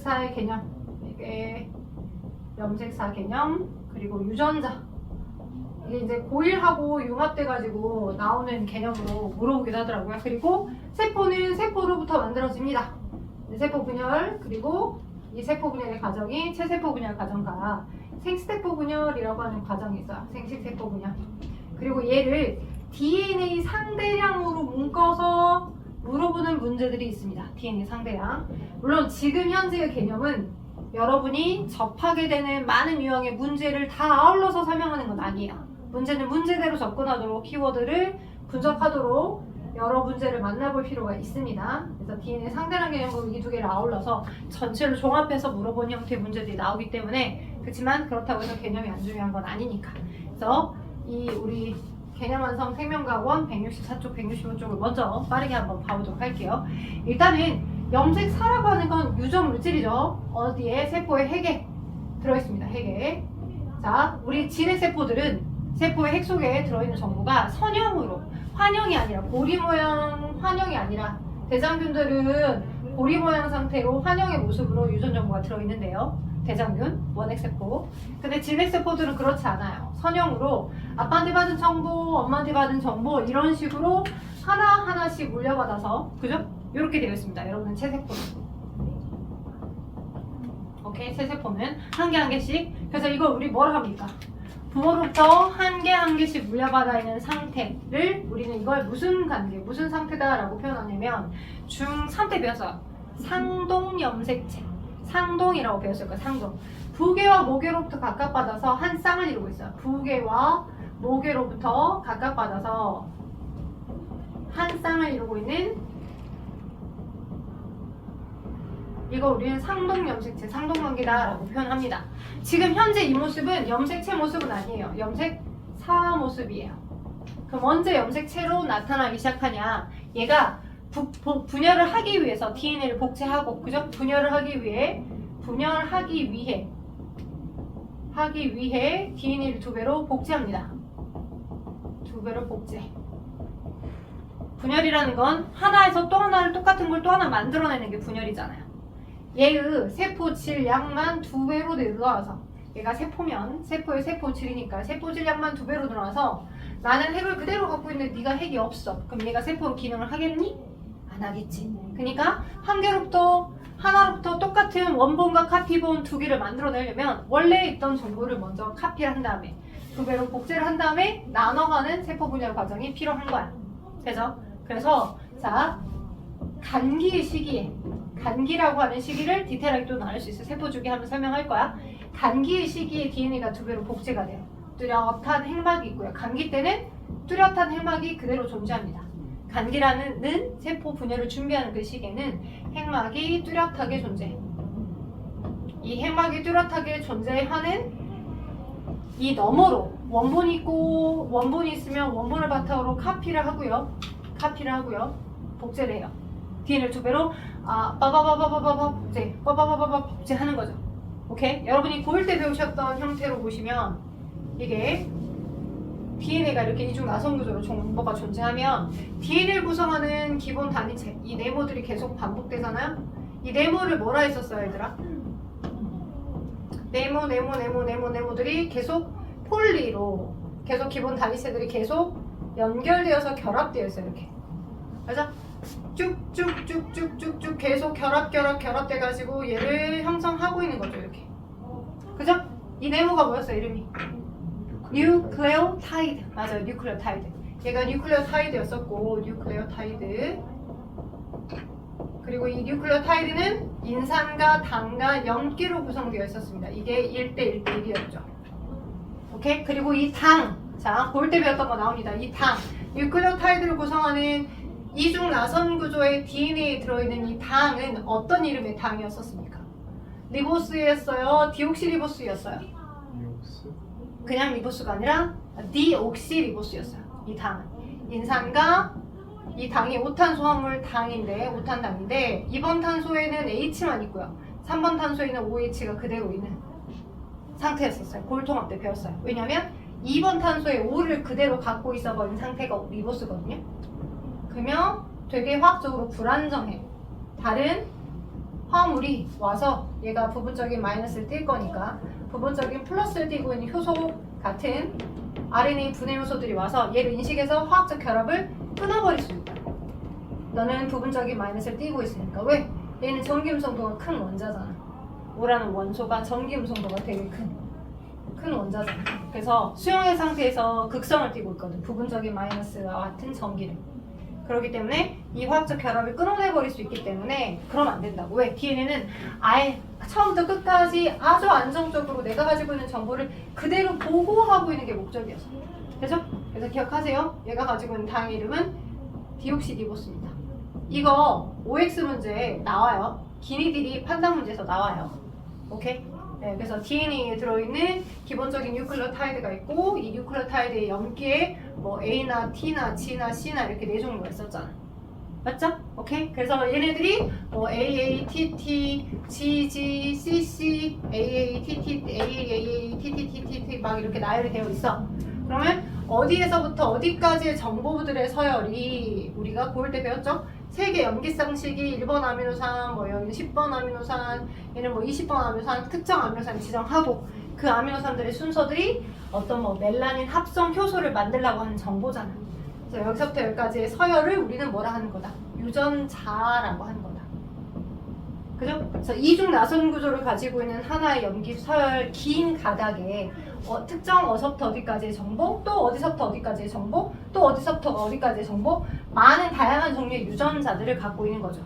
염색사의 개념, 이게 염색사 개념, 그리고 유전자. 이게 이제 고1하고 융합돼가지고 나오는 개념으로 물어보기도 하더라고요. 그리고 세포는 세포로부터 만들어집니다. 세포 분열, 그리고 이 세포 분열의 과정이 체세포 분열 과정과 생세포 분열이라고 하는 과정이 있어요. 생식세포 분열. 그리고 얘를 DNA 상대량으로 묶어서 물어보는 문제들이 있습니다. DNA 상대량. 물론 지금 현재의 개념은 여러분이 접하게 되는 많은 유형의 문제를 다 아울러서 설명하는 건 아니에요. 문제는 문제대로 접근하도록 키워드를 분석하도록 여러 문제를 만나볼 필요가 있습니다. 그래서 DNA 상대량 개념으로 이 두 개를 아울러서 전체를 종합해서 물어보는 형태의 문제들이 나오기 때문에 그렇지만 그렇다고 해서 개념이 안 중요한 건 아니니까. 그래서 이 우리 개념 완성 생명과학원 164쪽, 165쪽을 먼저 빠르게 한번 봐보도록 할게요. 일단은 염색사라고 하는 건 유전 물질이죠. 어디에? 세포의 핵에 들어있습니다. 핵에. 자, 우리 진핵세포들은 세포의 핵 속에 들어있는 정보가 선형으로, 환형이 아니라 고리 모양 환형이 아니라 대장균들은 고리 모양 상태로 환형의 모습으로 유전 정보가 들어있는데요. 대장균, 원핵세포. 근데 진핵세포들은 그렇지 않아요. 선형으로 아빠한테 받은 정보, 엄마한테 받은 정보 이런 식으로 하나하나씩 물려받아서, 그죠? 이렇게 되어 있습니다. 여러분은 체세포는. 오케이, 체세포는 한 개 한 개씩. 그래서 이걸 우리 뭐라 합니까? 부모로부터 한 개 한 개씩 물려받아 있는 상태를 우리는 이걸 무슨 관계, 무슨 상태다라고 표현하냐면 중3 때 배웠어요. 상동염색체. 상동이라고 배웠을 거예요. 상동. 부계와 모계로부터 각각받아서 한 쌍을 이루고 있어요. 부계와 모계로부터 각각받아서 한 쌍을 이루고 있는 이거 우리는 상동염색체, 상동관계다라고 표현합니다. 지금 현재 이 모습은 염색체 모습은 아니에요. 염색사 모습이에요. 그럼 언제 염색체로 나타나기 시작하냐? 얘가 분열을 하기 위해서 DNA를 복제하고, 그죠? 분열을 하기 위해 DNA를 2배로 복제합니다. 2배로 복제. 분열이라는 건 하나에서 또 하나를 똑같은 걸 또 하나 만들어내는 게 분열이잖아요. 얘의 세포 질량만 2배로 늘어나서, 얘가 세포면 세포의 세포 질이니까 세포 질량만 2배로 늘어나서 나는 핵을 그대로 갖고 있는데 네가 핵이 없어. 그럼 얘가 세포로 기능을 하겠니? 안 하겠지. 그러니까 하나로부터 똑같은 원본과 카피본 2개를 만들어내려면 원래 있던 정보를 먼저 카피를 한 다음에 2배로 복제를 한 다음에 나눠가는 세포 분열 과정이 필요한 거야. 그래서 자, 간기의 시기에, 간기라고 하는 시기를 디테일하게 또 나눌 수 있어요. 세포 주기 하면 설명할 거야. 간기의 시기에 DNA가 2배로 복제가 돼요. 뚜렷한 핵막이 있고요. 간기 때는 뚜렷한 핵막이 그대로 존재합니다. 간기라는 세포 분열을 준비하는 그 시기에는 핵막이 뚜렷하게 존재해. 이 핵막이 뚜렷하게 존재하는 이 너머로 원본이 있고, 원본이 있으면 원본을 바탕으로 카피를 하고요. 복제를 해요. DNA를 2배로 복제하는 거죠. 오케이? 여러분이 고1 때 배우셨던 형태로 보시면 이게 DNA가 이렇게 이중 나선 구조로 정보가 존재하면 DNA를 구성하는 기본 단위체, 이 네모들이 계속 반복되잖아요? 이 네모를 뭐라 했었어요, 얘들아? 네모들이 계속 폴리로, 계속 기본 단위체들이 계속 연결되어서 결합되어 있어요, 이렇게. 그죠? 쭉쭉쭉쭉쭉쭉 계속 결합돼가지고 얘를 형성하고 있는 거죠, 이렇게. 그죠? 이 네모가 뭐였어요, 이름이? 뉴클레오타이드. 맞아요, 뉴클레오타이드. 얘가 뉴클레오타이드였었고, 뉴클레오타이드. 그리고 이 뉴클레오타이드는 인산과 당과 염기로 구성되어 있었습니다. 이게 1대 1대1이었죠. 오케이? 그리고 이 당. 자, 볼 때 배웠던 거 나옵니다. 이 당. 뉴클레오타이드를 구성하는 이중 나선 구조의 DNA에 들어있는 이 당은 어떤 이름의 당이었었습니까? 리보스였어요? 디옥시리보스였어요? 그냥 리보스가 아니라 디옥시리보스였어요. 이 당은. 인산과 이 당이 5탄소 화물 당인데, 5탄 당인데 2번 탄소에는 H만 있고요. 3번 탄소에는 OH가 그대로 있는 상태였었어요. 골통합 때 배웠어요. 왜냐면 2번 탄소에 O를 그대로 갖고 있어버린 상태가 리보스거든요. 그러면 되게 화학적으로 불안정해요. 다른 화합물이 와서 얘가 부분적인 마이너스를 띌 거니까 부분적인 플러스를 띠고 있는 효소 같은 RNA 분해 요소들이 와서 얘를 인식해서 화학적 결합을 끊어버릴 수 있다. 너는 부분적인 마이너스를 띠고 있으니까. 왜? 얘는 전기음성도가 큰 원자잖아. O라는 원소가 전기음성도가 되게 큰 원자잖아. 그래서 수용의 상태에서 극성을 띠고 있거든. 부분적인 마이너스와 같은 전기를. 그렇기 때문에 이 화학적 결합을 끊어내버릴 수 있기 때문에 그러면 안 된다고. 왜? DNA는 아예 처음부터 끝까지 아주 안정적으로 내가 가지고 있는 정보를 그대로 보호하고 있는 게 목적이었어. 그죠? 그래서 기억하세요. 얘가 가지고 있는 당의 이름은 디옥시리보스입니다. 이거 OX 문제에 나와요. 기니들이 판단 문제에서 나와요. 오케이? 네, 그래서 DNA에 들어있는 기본적인 뉴클레오타이드가 있고 이 뉴클레오타이드의 염기에 뭐 A나 T나 G나 C나 이렇게 네 종류가 있었잖아. 맞죠? 오케이? 그래서 얘네들이 뭐 AA, TT, GG, CC, AA, TT, AA, TT, TT 막 이렇게 나열이 되어 있어. 그러면 어디에서부터 어디까지의 정보들의 서열이 우리가 고일 때 배웠죠? 세개 염기쌍식이 1번 아미노산, 뭐 여기는 10번 아미노산, 얘는 뭐 20번 아미노산, 특정 아미노산 지정하고 그 아미노산들의 순서들이 어떤 뭐 멜라닌 합성 효소를 만들려고 하는 정보잖아. 그래서 여기서부터 여기까지의 서열을 우리는 뭐라 하는 거다? 유전자라고 하는 거다. 그죠? 그래서 이중 나선 구조를 가지고 있는 하나의 염기 서열 긴 가닥에 특정 어디서부터 어디까지의 정보, 또 어디서부터 어디까지의 정보, 또 어디서부터 어디까지의 정보, 많은 다양한 종류의 유전자들을 갖고 있는 거죠.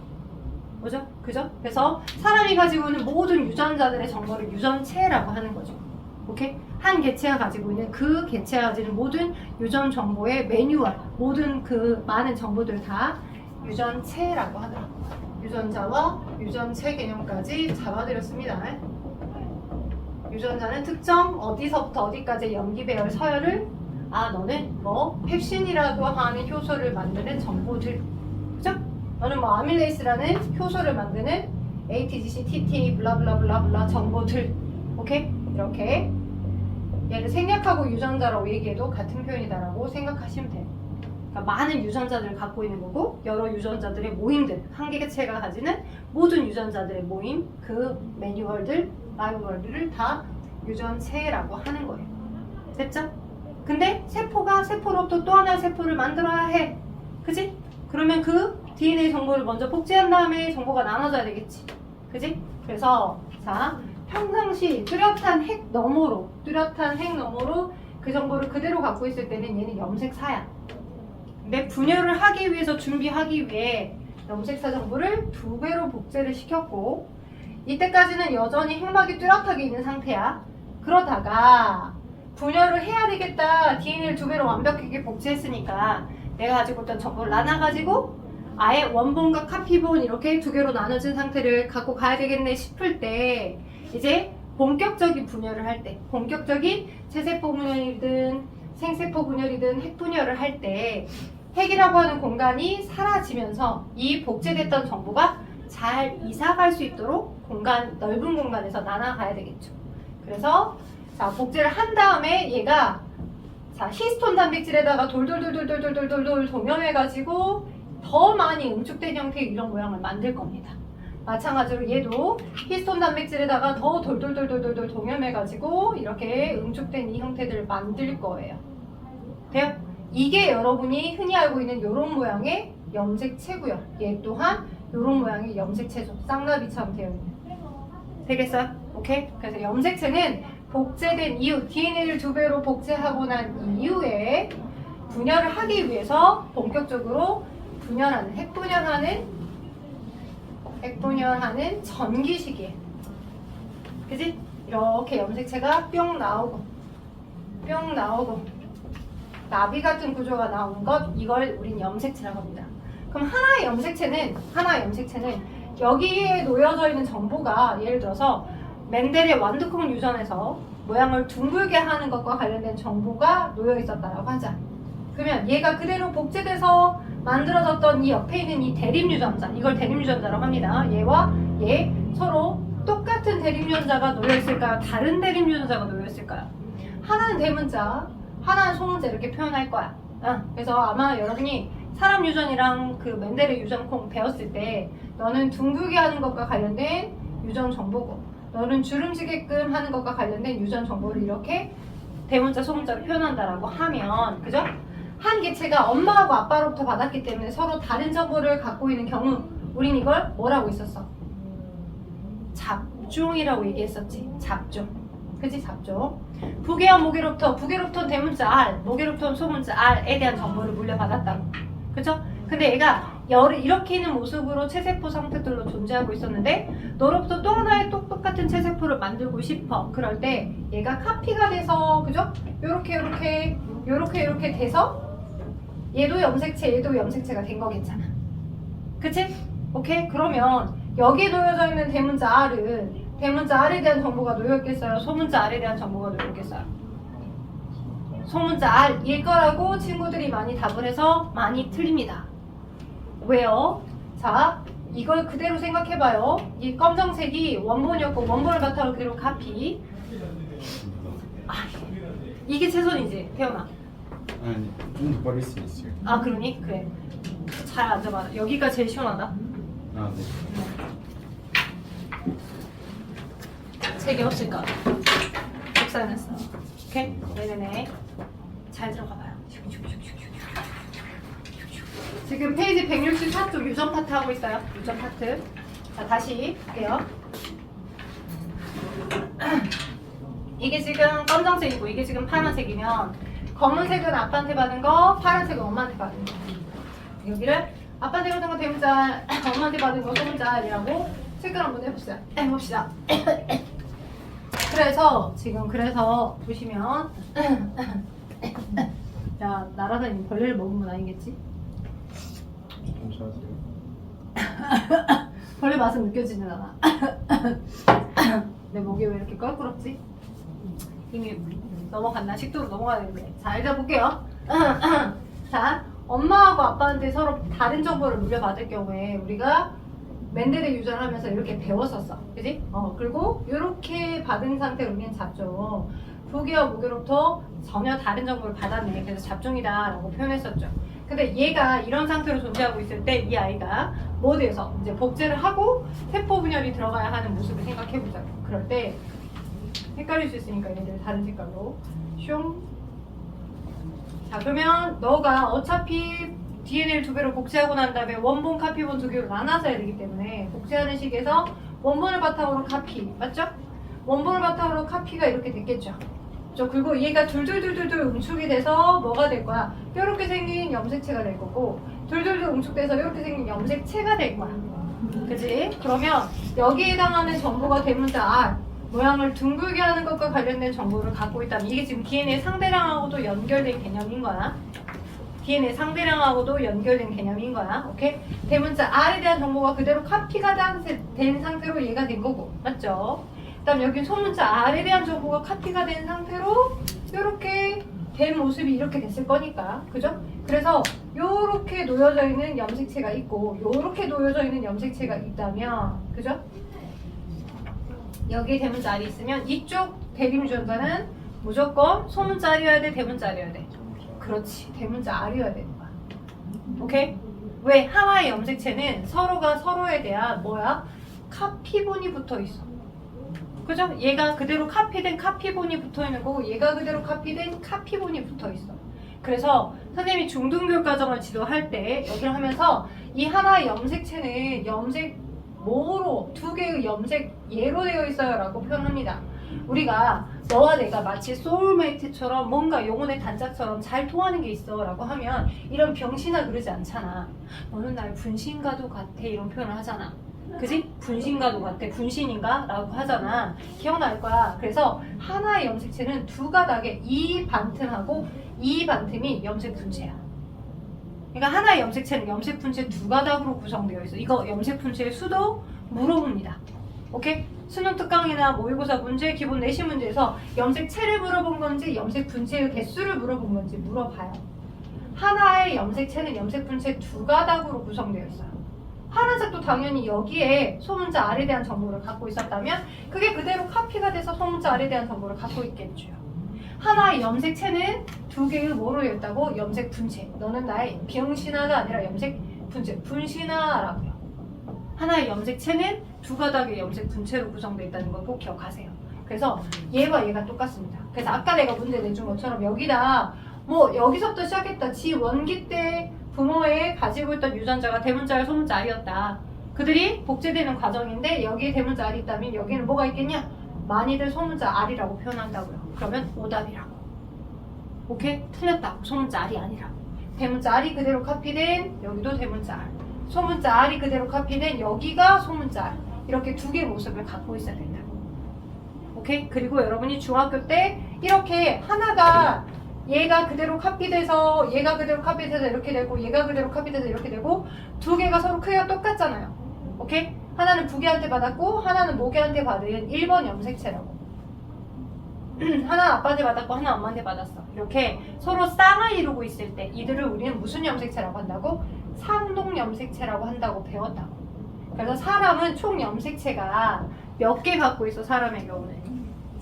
그죠? 그죠? 그래서 사람이 가지고 있는 모든 유전자들의 정보를 유전체라고 하는 거죠. 오케이? 한 개체가 가지고 있는 그 개체가 가지는 모든 유전 정보의 매뉴얼, 모든 그 많은 정보들 다 유전체라고 하더라고요. 유전자와 유전체 개념까지 잡아드렸습니다. 유전자는 특정 어디서부터 어디까지 염기 배열 서열을 너는 뭐 펩신이라고 하는 효소를 만드는 정보들, 그죠? 너는 뭐 아밀레이스라는 효소를 만드는 ATGC, TTA 블라블라블라블라 정보들. 오케이? 이렇게 얘를 생략하고 유전자라고 얘기해도 같은 표현이다라고 생각하시면 돼요. 그러니까 많은 유전자들을 갖고 있는 거고 여러 유전자들의 모임들, 한 개체가 가지는 모든 유전자들의 모임, 그 매뉴얼들, 마뉴얼들을 다 유전체라고 하는 거예요. 됐죠? 근데 세포가 세포로부터 또 하나의 세포를 만들어야 해. 그지? 그러면 그 DNA 정보를 먼저 복제한 다음에 정보가 나눠져야 되겠지. 그지? 그래서 자, 평상시 뚜렷한 핵 너머로 그 정보를 그대로 갖고 있을 때는 얘는 염색사야. 근데 분열을 하기 위해서 준비하기 위해 염색사 정보를 2배로 복제를 시켰고 이때까지는 여전히 핵막이 뚜렷하게 있는 상태야. 그러다가 분열을 해야 되겠다. DNA를 2배로 완벽하게 복제했으니까 내가 가지고 있던 정보를 나눠가지고 아예 원본과 카피본 이렇게 2개로 나눠진 상태를 갖고 가야 되겠네 싶을 때 이제 본격적인 분열을 할 때, 본격적인 체세포 분열이든 생세포 분열이든 핵 분열을 할 때 핵이라고 하는 공간이 사라지면서 이 복제됐던 정보가 잘 이사갈 수 있도록 넓은 공간에서 나눠가야 되겠죠. 그래서 자, 복제를 한 다음에 얘가 자, 히스톤 단백질에다가 돌돌돌돌돌돌돌돌 동염해가지고 더 많이 응축된 형태의 이런 모양을 만들 겁니다. 마찬가지로 얘도 히스톤 단백질에다가 더 돌돌돌돌돌 동염해가지고 이렇게 응축된 이 형태들을 만들 거예요. 돼요? 이게 여러분이 흔히 알고 있는 이런 모양의 염색체고요. 얘 또한 이런 모양의 염색체죠. 쌍나비처럼 되어 있는. 되겠어요? 오케이? 그래서 염색체는 복제된 이후, DNA를 2배로 복제하고 난 이후에 분열을 하기 위해서 본격적으로 핵분열하는 전기식이에요. 그지? 이렇게 염색체가 뿅 나오고 나비 같은 구조가 나오는 것, 이걸 우린 염색체라고 합니다. 그럼 하나의 염색체는 여기에 놓여져 있는 정보가 예를 들어서 멘델의 완두콩 유전에서 모양을 둥글게 하는 것과 관련된 정보가 놓여 있었다라고 하자. 그러면 얘가 그대로 복제돼서 만들어졌던 이 옆에 있는 이 대립 유전자, 이걸 대립 유전자라고 합니다. 얘와 얘 서로 똑같은 대립 유전자가 놓여 있을까요? 다른 대립 유전자가 놓여 있을까요? 하나는 대문자, 하나는 소문자 이렇게 표현할 거야. 그래서 아마 여러분이 사람 유전이랑 그 멘델의 유전콩 배웠을 때 너는 둥글게 하는 것과 관련된 유전 정보고 너는 주름지게끔 하는 것과 관련된 유전 정보를 이렇게 대문자 소문자로 표현한다라고 하면 그죠? 한 개체가 엄마하고 아빠로부터 받았기 때문에 서로 다른 정보를 갖고 있는 경우 우린 이걸 뭐라고 했었어? 잡종이라고 얘기했었지. 잡종. 그치? 잡종. 부계와 무게로부터는 대문자 R, 무게로부터는 소문자 R에 대한 정보를 물려받았다고. 그죠? 근데 얘가 이렇게 있는 모습으로 체세포 상태들로 존재하고 있었는데 너로부터 또 하나의 똑같은 체세포를 만들고 싶어. 그럴 때 얘가 카피가 돼서 그죠? 요렇게 돼서 얘도 염색체가 된 거겠잖아. 그치? 오케이? 그러면 여기에 놓여져 있는 대문자 R은 대문자 R에 대한 정보가 놓여있겠어요? 소문자 R에 대한 정보가 놓여있겠어요? 소문자 R일 거라고 친구들이 많이 답을 해서 많이 틀립니다. 왜요? 자, 이걸 그대로 생각해봐요. 이 검정색이 원본이었고 원본을 바탕으로 그대로 카피. 이게 최선이지, 태연아. 아니, 좀 더 버릴 수 있어요. 아, 그러니? 그래. 잘 앉아봐. 여기가 제일 시원하다. 아, 네. 책이 없을까? 복사해놨어. 오케이? 네네네. 잘 들어가봐요. 지금 페이지 164쪽 유전 파트 하고 있어요. 유전 파트. 자, 다시 볼게요. 이게 지금 검정색이고 이게 지금 파란색이면 검은색은 아빠한테 받은 거, 파란색은 엄마한테 받은 거. 여기를 아빠한테 받은 거 대문자, 엄마한테 받은 거 소문자이라고 체크를 한번 해봅시다. 그래서 보시면 야, 날아다니는 벌레를 먹은 건 아니겠지? 괜찮으세요? 벌레 맛은 느껴지진 않아. 내 목이 왜 이렇게 껄끄럽지? 이미 넘어갔나? 식도로 넘어가야 되는데. 자, 일단 볼게요. 자, 엄마하고 아빠한테 서로 다른 정보를 물려받을 경우에 우리가 맨데레 유전을 하면서 이렇게 배웠었어. 그지? 그리고 이렇게 받은 상태로 우리는 잡종. 부계와 무게로부터 전혀 다른 정보를 받았네. 그래서 잡종이다 라고 표현했었죠. 근데 얘가 이런 상태로 존재하고 있을 때 이 아이가 모드에서 이제 복제를 하고 세포 분열이 들어가야 하는 모습을 생각해보자. 그럴 때 헷갈릴 수 있으니까 얘네들 다른 색깔로 슝. 자, 그러면 너가 어차피 DNA를 2배로 복제하고 난 다음에 원본, 카피본 2개로 나눠서 해야 되기 때문에 복제하는 식에서 원본을 바탕으로 카피, 맞죠? 원본을 바탕으로 카피가 이렇게 됐겠죠. 그리고 얘가 둘둘둘둘 응축이 돼서 뭐가 될 거야? 이렇게 생긴 염색체가 될 거고 둘둘둘 응축돼서 이렇게 생긴 염색체가 될 거야. 그치? 그러면 여기에 해당하는 정보가 대문자 R, 모양을 둥글게 하는 것과 관련된 정보를 갖고 있다면 이게 지금 DNA 상대량하고도 연결된 개념인 거야. DNA 상대량하고도 연결된 개념인 거야. 오케이? 대문자 R에 대한 정보가 그대로 카피가 된 상태로 얘가 된 거고. 맞죠? 그 다음 여기 소문자 R에 대한 정보가 카피가 된 상태로 이렇게 된 모습이 이렇게 됐을 거니까. 그죠? 그래서 요렇게 놓여져 있는 염색체가 있고 요렇게 놓여져 있는 염색체가 있다면 그죠? 여기에 대문자 R이 있으면 이쪽 대립유전자는 무조건 소문자 R이어야 돼? 대문자 R이어야 돼? 그렇지. 대문자 R이어야 되는 거야. 오케이? 왜? 하나의 염색체는 서로가 서로에 대한 카피본이 붙어 있어. 그죠? 얘가 그대로 카피된 카피본이 붙어 있는 거고 얘가 그대로 카피된 카피본이 붙어 있어. 그래서 선생님이 중등교육 과정을 지도할 때 여기를 하면서 이 하나의 염색체는 염색모로 2개의 염색예로 되어 있어요 라고 표현합니다. 우리가 너와 내가 마치 소울메이트처럼 뭔가 영혼의 단짝처럼 잘 통하는 게 있어 라고 하면 이런 병신아 그러지 않잖아. 너는 나의 분신과도 같아 이런 표현을 하잖아. 그지? 분신과도 같아. 분신인가? 라고 하잖아. 기억날 거야. 그래서 하나의 염색체는 2가닥의 이 반틈하고 이 반틈이 염색 분체야. 그러니까 하나의 염색체는 염색 분체 2가닥으로 구성되어 있어. 이거 염색 분체의 수도 물어봅니다. 오케이? 수능 특강이나 모의고사 문제, 기본 내신 문제에서 염색체를 물어본 건지 염색 분체의 개수를 물어본 건지 물어봐요. 하나의 염색체는 염색 분체 2가닥으로 구성되어 있어요. 파란색도 당연히 여기에 소문자 R에 대한 정보를 갖고 있었다면 그게 그대로 카피가 돼서 소문자 R에 대한 정보를 갖고 있겠죠. 하나의 염색체는 2개의 뭐로 있다고? 염색 분체. 너는 나의 병신아가 아니라 염색 분체. 분신아라고요. 하나의 염색체는 두 가닥의 염색 분체로 구성되어 있다는 걸 꼭 기억하세요. 그래서 얘와 얘가 똑같습니다. 그래서 아까 내가 문제 내준 것처럼 여기다 뭐 여기서부터 시작했다. 지 원기 때 부모의 가지고 있던 유전자가 대문자 알, 소문자 알이었다. 그들이 복제되는 과정인데 여기에 대문자 알이 있다면 여기는 뭐가 있겠냐? 많이들 소문자 알이라고 표현한다고요. 그러면 오답이라고. 오케이? 틀렸다고. 소문자 알이 아니라고. 대문자 알이 그대로 카피된 여기도 대문자 알. 소문자 알이 그대로 카피된 여기가 소문자 알. 이렇게 두 개의 모습을 갖고 있어야 된다고. 오케이? 그리고 여러분이 중학교 때 이렇게 하나가 얘가 그대로 카피돼서 얘가 그대로 카피돼서 이렇게 되고 얘가 그대로 카피돼서 이렇게 되고 두 개가 서로 크기가 똑같잖아요. 오케이? 하나는 부계한테 받았고 하나는 모계한테 받은 1번 염색체라고. 하나는 아빠한테 받았고 하나는 엄마한테 받았어. 이렇게 서로 쌍을 이루고 있을 때 이들을 우리는 무슨 염색체라고 한다고? 상동 염색체라고 한다고 배웠다고. 그래서 사람은 총 염색체가 몇 개 갖고 있어? 사람의 경우는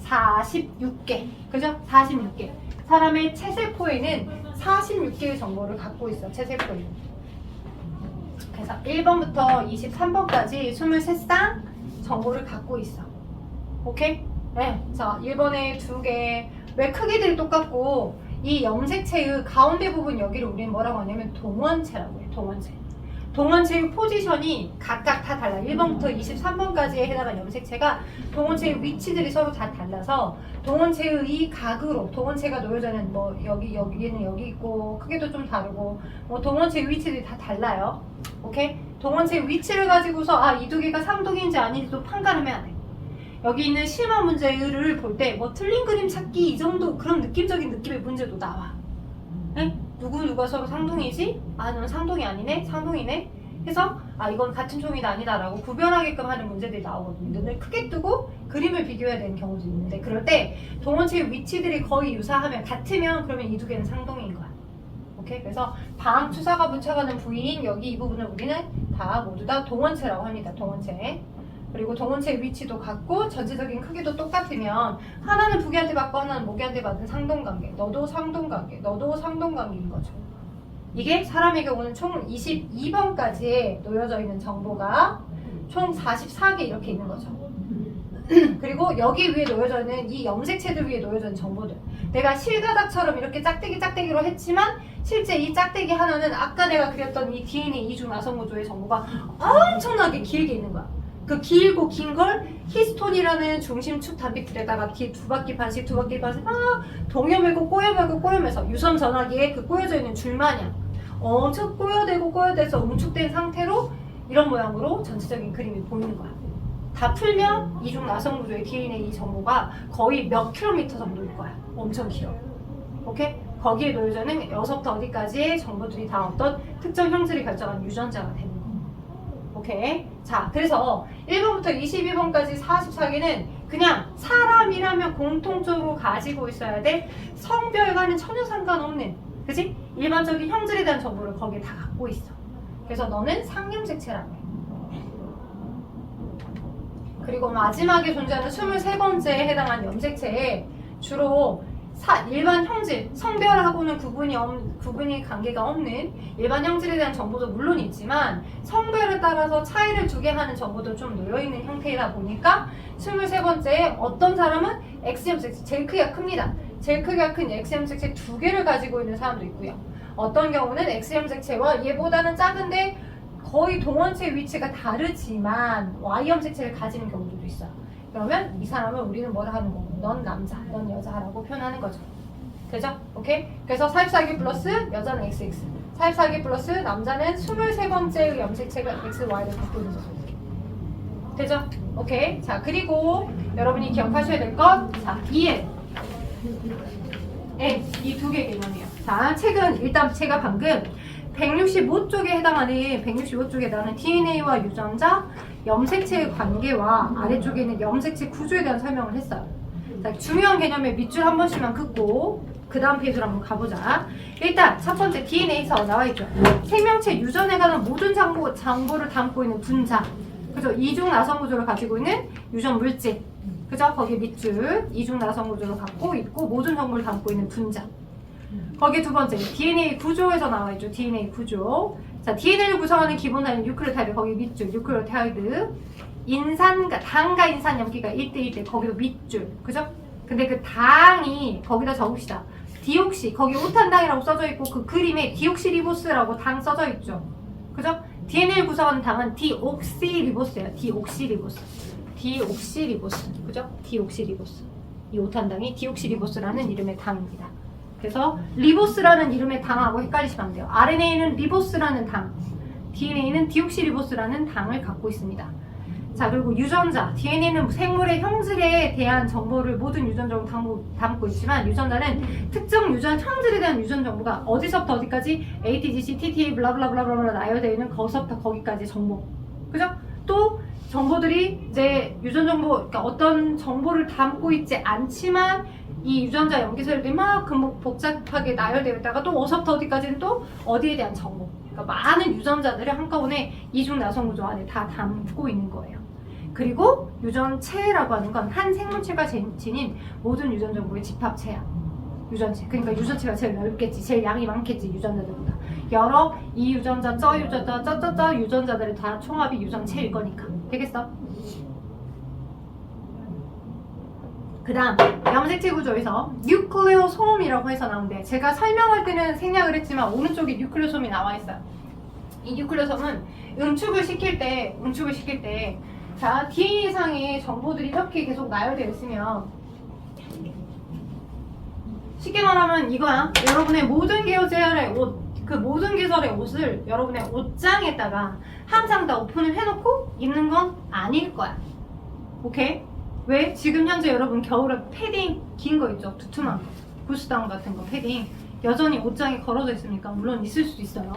46개. 그죠? 46개. 사람의 체세포에는 46개의 정보를 갖고 있어. 체세포에는. 그래서 1번부터 23번까지 23쌍 정보를 갖고 있어. 오케이? 네. 자, 1번에 2개. 왜 크기들이 똑같고 이 염색체의 가운데 부분 여기를 우리는 뭐라고 하냐면 동원체라고 해요. 동원체. 동원체의 포지션이 각각 다 달라. 1번부터 23번까지에 해당한 염색체가 동원체의 위치들이 서로 다 달라서 동원체의 이 각으로 동원체가 놓여져는 뭐 여기는 여기 있고 크기도 좀 다르고 뭐 동원체의 위치들이 다 달라요. 오케이? 동원체의 위치를 가지고서 이 두 개가 상동인지 아닌지도 판가름해야 돼. 여기 있는 실마 문제를 볼 때 뭐 틀린 그림 찾기 이 정도 그런 느낌적인 느낌의 문제도 나와. 네? 누가 서로 상동이지? 넌 상동이 아니네? 상동이네? 해서 이건 같은 종이다 아니다라고 구별하게끔 하는 문제들이 나오거든요. 눈을 크게 뜨고 그림을 비교해야 되는 경우도 있는데 그럴 때 동원체의 위치들이 거의 유사하면 같으면 그러면 이 두 개는 상동인 거야. 오케이? 그래서 방 투사가 붙여가는 부위인 여기 이 부분을 우리는 다 모두 다 동원체라고 합니다. 동원체. 그리고 동원체의 위치도 같고 전체적인 크기도 똑같으면 하나는 부계한테 받고 하나는 모계한테 받은 상동관계. 너도 상동관계, 너도 상동관계인 거죠. 이게 사람의 경우는 총 22번까지 놓여져 있는 정보가 총 44개 이렇게 있는 거죠. 그리고 여기 위에 놓여져 있는 이 염색체들 위에 놓여져 있는 정보들. 내가 실가닥처럼 이렇게 짝대기로 했지만 실제 이 짝대기 하나는 아까 내가 그렸던 이 DNA 이중 나선 구조의 정보가 엄청나게 길게 있는 거야. 그 길고 긴 걸 히스톤이라는 중심축 단비틀에다가 두 바퀴 반씩 동여매고 꼬여매서 유선 전화기에 그 꼬여져 있는 줄마냥 엄청 꼬여대서 응축된 상태로 이런 모양으로 전체적인 그림이 보이는 거야. 다 풀면 이중 나선 구조의 DNA 정보가 거의 몇 킬로미터 정도일 거야. 엄청 길어. 오케이? 거기에 놓여져 있는 여기서부터 어디까지의 정보들이 다 어떤 특정 형질을 결정한 유전자가 되는 거야. 오케이. 자, 그래서 1번부터 22번까지 44개는 그냥 사람이라면 공통적으로 가지고 있어야 될 성별과는 전혀 상관없는, 그치? 일반적인 형질에 대한 정보를 거기에 다 갖고 있어. 그래서 너는 상염색체라고 해. 그리고 마지막에 존재하는 23번째에 해당한 염색체에 주로 일반 형질, 성별하고는 구분이 관계가 없는 일반 형질에 대한 정보도 물론 있지만 성별에 따라서 차이를 두게 하는 정보도 좀 놓여있는 형태이다 보니까 23번째에 어떤 사람은 X염색체, 제일 크기가 큽니다. 제일 크기가 큰 X염색체 2개를 가지고 있는 사람도 있고요. 어떤 경우는 X염색체와 얘보다는 작은데 거의 동원체 위치가 다르지만 Y염색체를 가지는 경우도 있어요. 그러면 이 사람을 우리는 뭐라 하는 거고? 넌 남자, 넌 여자라고 표현하는 거죠. 그죠? 오케이? 그래서 44개 플러스 여자는 XX, 44개 플러스 남자는 23번째의 염색체가 XY를 갖고 있는 거죠. 되죠? 오케이? 자, 그리고 여러분이 기억하셔야 될 것, 자, EN. 이 두 개 개념이에요. 자, 책은 일단 제가 방금 165쪽에 해당하는 DNA와 유전자, 염색체의 관계와 아래쪽에 있는 염색체 구조에 대한 설명을 했어요. 자, 중요한 개념의 밑줄 한 번씩만 긋고 그 다음 페이지로 한번 가보자. 일단 첫 번째 DNA에서 나와있죠. 생명체 유전에 관한 모든 정보를 담고 있는 분자. 그죠? 이중 나선 구조를 가지고 있는 유전 물질. 그죠? 거기 밑줄 이중 나선 구조를 갖고 있고 모든 정보를 담고 있는 분자. 거기 두 번째 DNA 구조에서 나와있죠. DNA 구조. 자, DNA를 구성하는 기본 단위 뉴클레오타이드 거기 밑줄 뉴클레오타이드 당과 인산 염기가 1대1대 거기도 밑줄 그죠? 근데 그 당이 거기다 적읍시다. 디옥시 거기 오탄당이라고 써져 있고 그 그림에 디옥시리보스라고 당 써져 있죠. 그죠? DNA를 구성하는 당은 디옥시리보스예요. 디옥시리보스. 그죠? 디옥시리보스. 이 오탄당이 디옥시리보스라는 이름의 당입니다. 그래서 리보스라는 이름의 당하고 헷갈리시면 안 돼요. RNA는 리보스라는 당, DNA는 디옥시리보스라는 당을 갖고 있습니다. 자, 그리고 유전자. DNA는 생물의 형질에 대한 정보를 모든 유전자로 담고 있지만 유전자는 특정 유전 형질에 대한 유전 정보가 어디서부터 어디까지 ATGC, TTA, 블라블라블라블라 나열되어 있는 거기서부터 거기까지 정보. 그죠? 또 정보들이 이제 유전 정보, 그러니까 어떤 정보를 담고 있지 않지만 이 유전자 염기서열들이 막 복잡하게 나열되어 있다가 또 어디서부터 어디까지는 또 어디에 대한 정보. 그러니까 많은 유전자들을 한꺼번에 이중 나선 구조 안에 다 담고 있는 거예요. 그리고 유전체라고 하는 건 한 생물체가 지닌 모든 유전 정보의 집합체야. 유전체. 그러니까 유전체가 제일 넓겠지. 제일 양이 많겠지. 유전자들보다. 여러 이 유전자, 저 유전자, 저 유전자들의 다 총합이 유전체일 거니까. 되겠어? 그 다음 염색체 구조에서 뉴클레오솜이라고 해서 나오는데 제가 설명할 때는 생략을 했지만 오른쪽에 뉴클레오솜이 나와 있어요. 이 뉴클레오솜은 응축을 시킬 때 자, DNA상의 정보들이 이렇게 계속 나열되어 있으면 쉽게 말하면 이거야. 여러분의 모든 계열의 옷, 그 모든 계열의 옷을 여러분의 옷장에다가 항상 다 오픈을 해놓고 입는 건 아닐 거야. 오케이? 왜? 지금 현재 여러분 겨울에 패딩 긴 거 있죠? 두툼한 거. 구스다운 같은 거 패딩 여전히 옷장에 걸어져 있으니까 물론 있을 수도 있어요.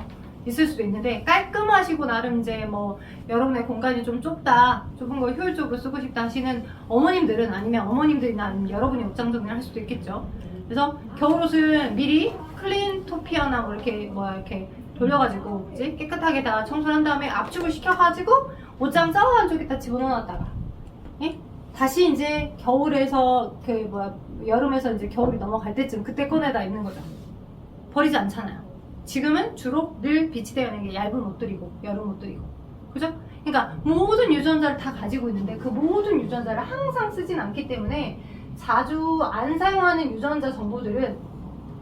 있을 수도 있는데 깔끔하시고 나름 이제 뭐 여러분의 공간이 좀 좁은 걸 효율적으로 쓰고 싶다 하시는 어머님들은 아니면 어머님들이나 아니면 여러분이 옷장 정리를 할 수도 있겠죠. 그래서 겨울옷은 미리 클린토피아나 뭐 이렇게 돌려가지고 이제 깨끗하게 다 청소를 한 다음에 압축을 시켜가지고 옷장 저 안쪽에다 집어넣어놨다가 예? 다시 이제 겨울에서 여름에서 이제 겨울이 넘어갈 때쯤 그때 꺼내다 입는 거죠. 버리지 않잖아요. 지금은 주로 늘 비치되어 있는 게 얇은 옷들이고 여름 옷들이고 그죠? 그러니까 모든 유전자를 다 가지고 있는데 그 모든 유전자를 항상 쓰진 않기 때문에 자주 안 사용하는 유전자 정보들은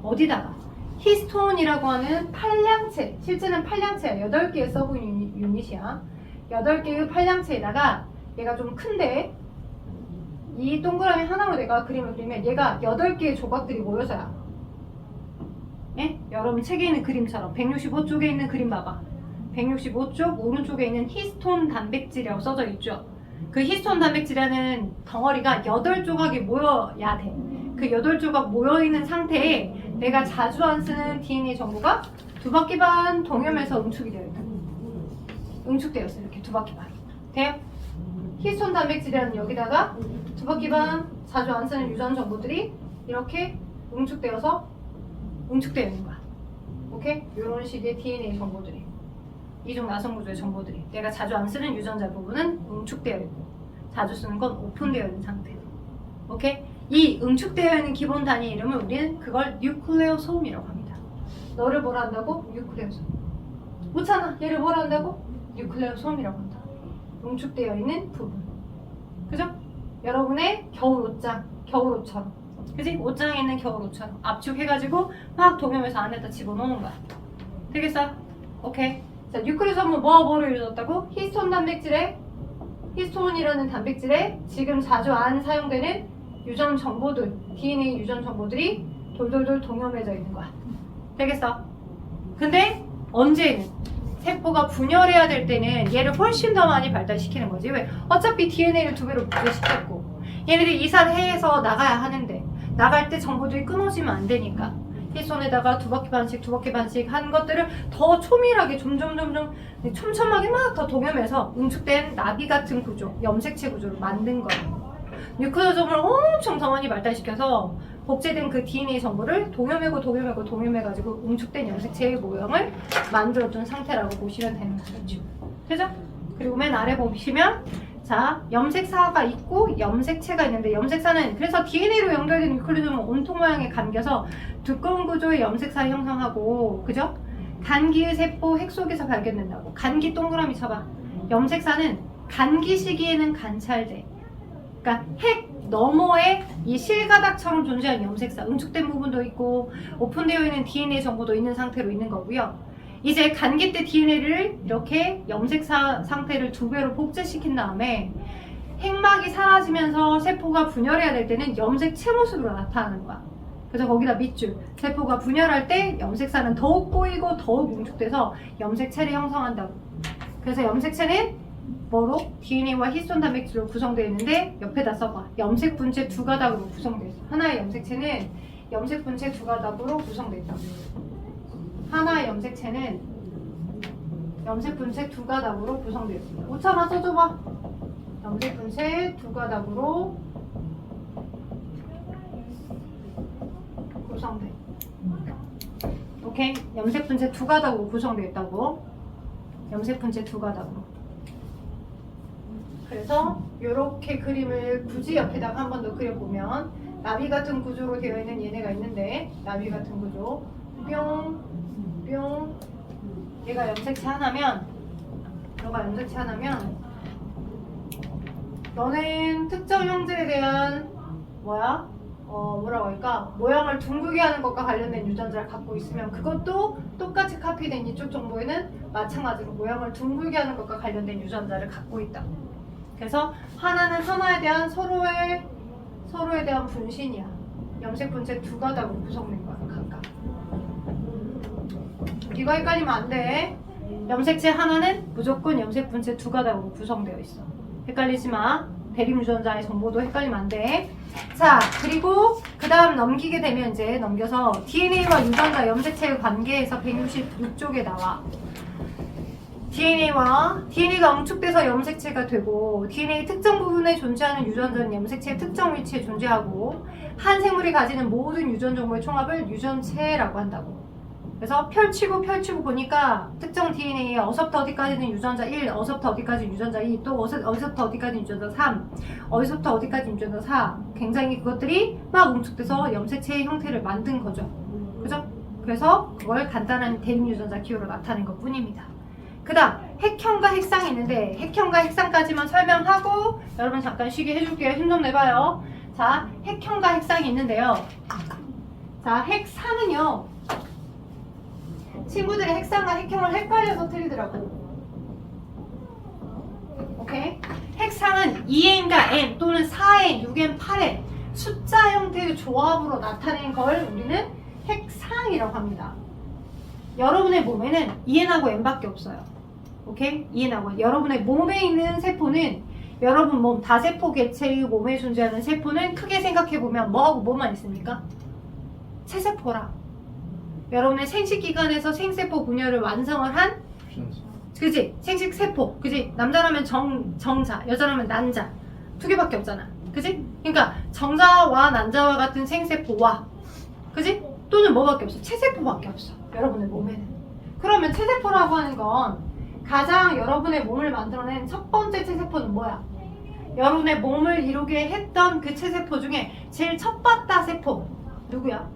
어디다가 히스톤이라고 하는 팔량체, 실제는 팔량체야. 8개의 서브 유닛이야. 8개의 팔량체에다가 얘가 좀 큰데 이 동그라미 하나로 내가 그림을 그리면 얘가 8개의 조각들이 모여서야. 예? 여러분 책에 있는 그림처럼 165쪽에 있는 그림 봐봐. 165쪽 오른쪽에 있는 히스톤 단백질이라고 써져 있죠. 그 히스톤 단백질이라는 덩어리가 8조각이 모여야 돼. 그 8조각 모여있는 상태에 내가 자주 안 쓰는 DNA 정보가 2바퀴 반 동염에서 응축이 되어 있다. 응축되어 있어요. 이렇게 2바퀴 반. 돼요? 히스톤 단백질이라는 여기다가 2바퀴 반 자주 안 쓰는 유전 정보들이 이렇게 응축되어 있는 거야. 오케이? 이런 식의 DNA 정보들이 이중 나선 구조의 정보들이 내가 자주 안 쓰는 유전자 부분은 응축되어 있고 자주 쓰는 건 오픈되어 있는 상태. 오케이? 이 응축되어 있는 기본 단위 이름을 우리는 그걸 뉴클레오솜이라고 합니다. 너를 뭐라 한다고? 뉴클레오솜. 못잖아. 얘를 뭐라 한다고? 뉴클레오솜이라고 한다. 응축되어 있는 부분. 그죠? 여러분의 겨울옷장, 겨울옷처럼. 그지? 옷장에 있는 겨울옷처럼 압축해가지고 막 동염에서 안에다 집어넣는 거야. 되겠어? 오케이. 자, 뉴클레오솜은 뭐를 이루어졌다고? 히스톤이라는 단백질에 지금 자주 안 사용되는 유전 정보들, DNA 유전 정보들이 돌돌돌 동염해져 있는 거야. 되겠어? 근데 언제는 세포가 분열해야 될 때는 얘를 훨씬 더 많이 발달시키는 거지. 왜? 어차피 DNA를 2배로 분열시켰고 얘네들이 이사를 해서 나가야 하는데 나갈 때 정보들이 끊어지면 안 되니까 히스톤에다가 2바퀴 반씩 한 것들을 더 초밀하게 점점 촘촘하게 막 더 동염해서 응축된 나비 같은 구조, 염색체 구조를 만든 거예요. 뉴클레오솜을 엄청 더 많이 발달시켜서 복제된 그 DNA 정보를 동염해가지고 응축된 염색체의 모형을 만들어둔 상태라고 보시면 되는 거죠. 그죠? 그리고 맨 아래 보시면 자, 염색사가 있고 염색체가 있는데 염색사는 그래서 DNA로 연결된 뉴클레오솜은 온통 모양에 감겨서 두꺼운 구조의 염색사 형성하고 그죠? 간기의 세포 핵 속에서 발견된다고. 간기 동그라미 쳐봐. 염색사는 간기 시기에는 관찰돼. 그러니까 핵 너머에 이 실가닥처럼 존재하는 염색사, 응축된 부분도 있고 오픈되어 있는 DNA 정보도 있는 상태로 있는 거고요. 이제 간기 때 DNA를 이렇게 염색사 상태를 2배로 복제시킨 다음에 핵막이 사라지면서 세포가 분열해야 될 때는 염색체 모습으로 나타나는 거야. 그래서 거기다 밑줄, 세포가 분열할 때 염색사는 더욱 꼬이고 더욱 응축돼서 염색체를 형성한다고. 그래서 염색체는 뭐로? DNA와 히스톤 단백질로 구성되어 있는데 옆에다 써봐. 염색 분체 2가닥으로 구성되어 있어. 하나의 염색체는 염색 분체 2가닥으로 구성되어 있다고. 하나의 염색체는 염색 분체 2가닥으로 구성되어 있습니다. 오차만 써줘봐. 염색 분체 2가닥으로 구성돼. 오케이? 염색 분체 2가닥으로 구성되어 있다고. 염색 분체 2가닥으로. 그래서 이렇게 그림을 굳이 옆에다가 한 번 더 그려보면 나비 같은 구조로 되어 있는 얘네가 있는데, 나비 같은 구조 뿅 뿅. 얘가 염색체 하나면, 너가 염색체 하나면 너는 특정 형질에 대한 뭐라고 할까? 모양을 둥글게 하는 것과 관련된 유전자를 갖고 있으면 그것도 똑같이 카피된 이쪽 정보에는 마찬가지로 모양을 둥글게 하는 것과 관련된 유전자를 갖고 있다. 그래서 하나는 하나에 대한 서로에 대한 분신이야. 염색 분체 2가닥으로 구성된 거야, 각각. 이거 헷갈리면 안 돼. 염색체 하나는 무조건 염색 분체 2가닥으로 구성되어 있어. 헷갈리지 마. 대립 유전자의 정보도 헷갈리면 안 돼. 자, 그리고 그 다음 넘기게 되면 이제 넘겨서 DNA와 유전자 염색체의 관계에서 166쪽에 나와. DNA가 응축돼서 염색체가 되고, DNA 특정 부분에 존재하는 유전자는 염색체의 특정 위치에 존재하고, 한 생물이 가지는 모든 유전 정보의 총합을 유전체라고 한다고. 그래서 펼치고 보니까 특정 DNA에 어디서부터 어디까지는 유전자 1, 어디서부터 어디까지 유전자 2, 또 어디서부터 어디까지 유전자 3, 어디서부터 어디까지 유전자 4, 굉장히 그것들이 막 응축돼서 염색체의 형태를 만든 거죠. 그죠? 그래서 그걸 간단한 대립 유전자 기호로 나타낸 것 뿐입니다. 그 다음 핵형과 핵상이 있는데, 핵형과 핵상까지만 설명하고 여러분 잠깐 쉬게 해줄게요. 힘 좀 내봐요. 자, 핵형과 핵상이 있는데요. 자, 핵상은요, 친구들이 핵상과 핵형을 헷갈려서 틀리더라고. 오케이? 핵상은 2n과 n 또는 4n, 6n, 8n 숫자 형태의 조합으로 나타낸 걸 우리는 핵상이라고 합니다. 여러분의 몸에는 2n하고 n밖에 없어요. 오케이? 2n하고. 여러분의 몸에 있는 세포는, 여러분 몸 다세포 개체의 몸에 존재하는 세포는 크게 생각해보면 뭐하고 뭐만 있습니까? 체세포랑 여러분의 생식기관에서 생세포 분열을 완성을 한, 그지? 생식세포, 그지? 남자라면 정자, 여자라면 난자 2개밖에 없잖아, 그지? 그러니까 정자와 난자와 같은 생세포와, 그지? 또는 뭐밖에 없어? 체세포밖에 없어, 여러분의 몸에는. 그러면 체세포라고 하는 건 가장 여러분의 몸을 만들어낸 첫 번째 체세포는 뭐야? 여러분의 몸을 이루게 했던 그 체세포 중에 제일 첫 바타 세포 누구야?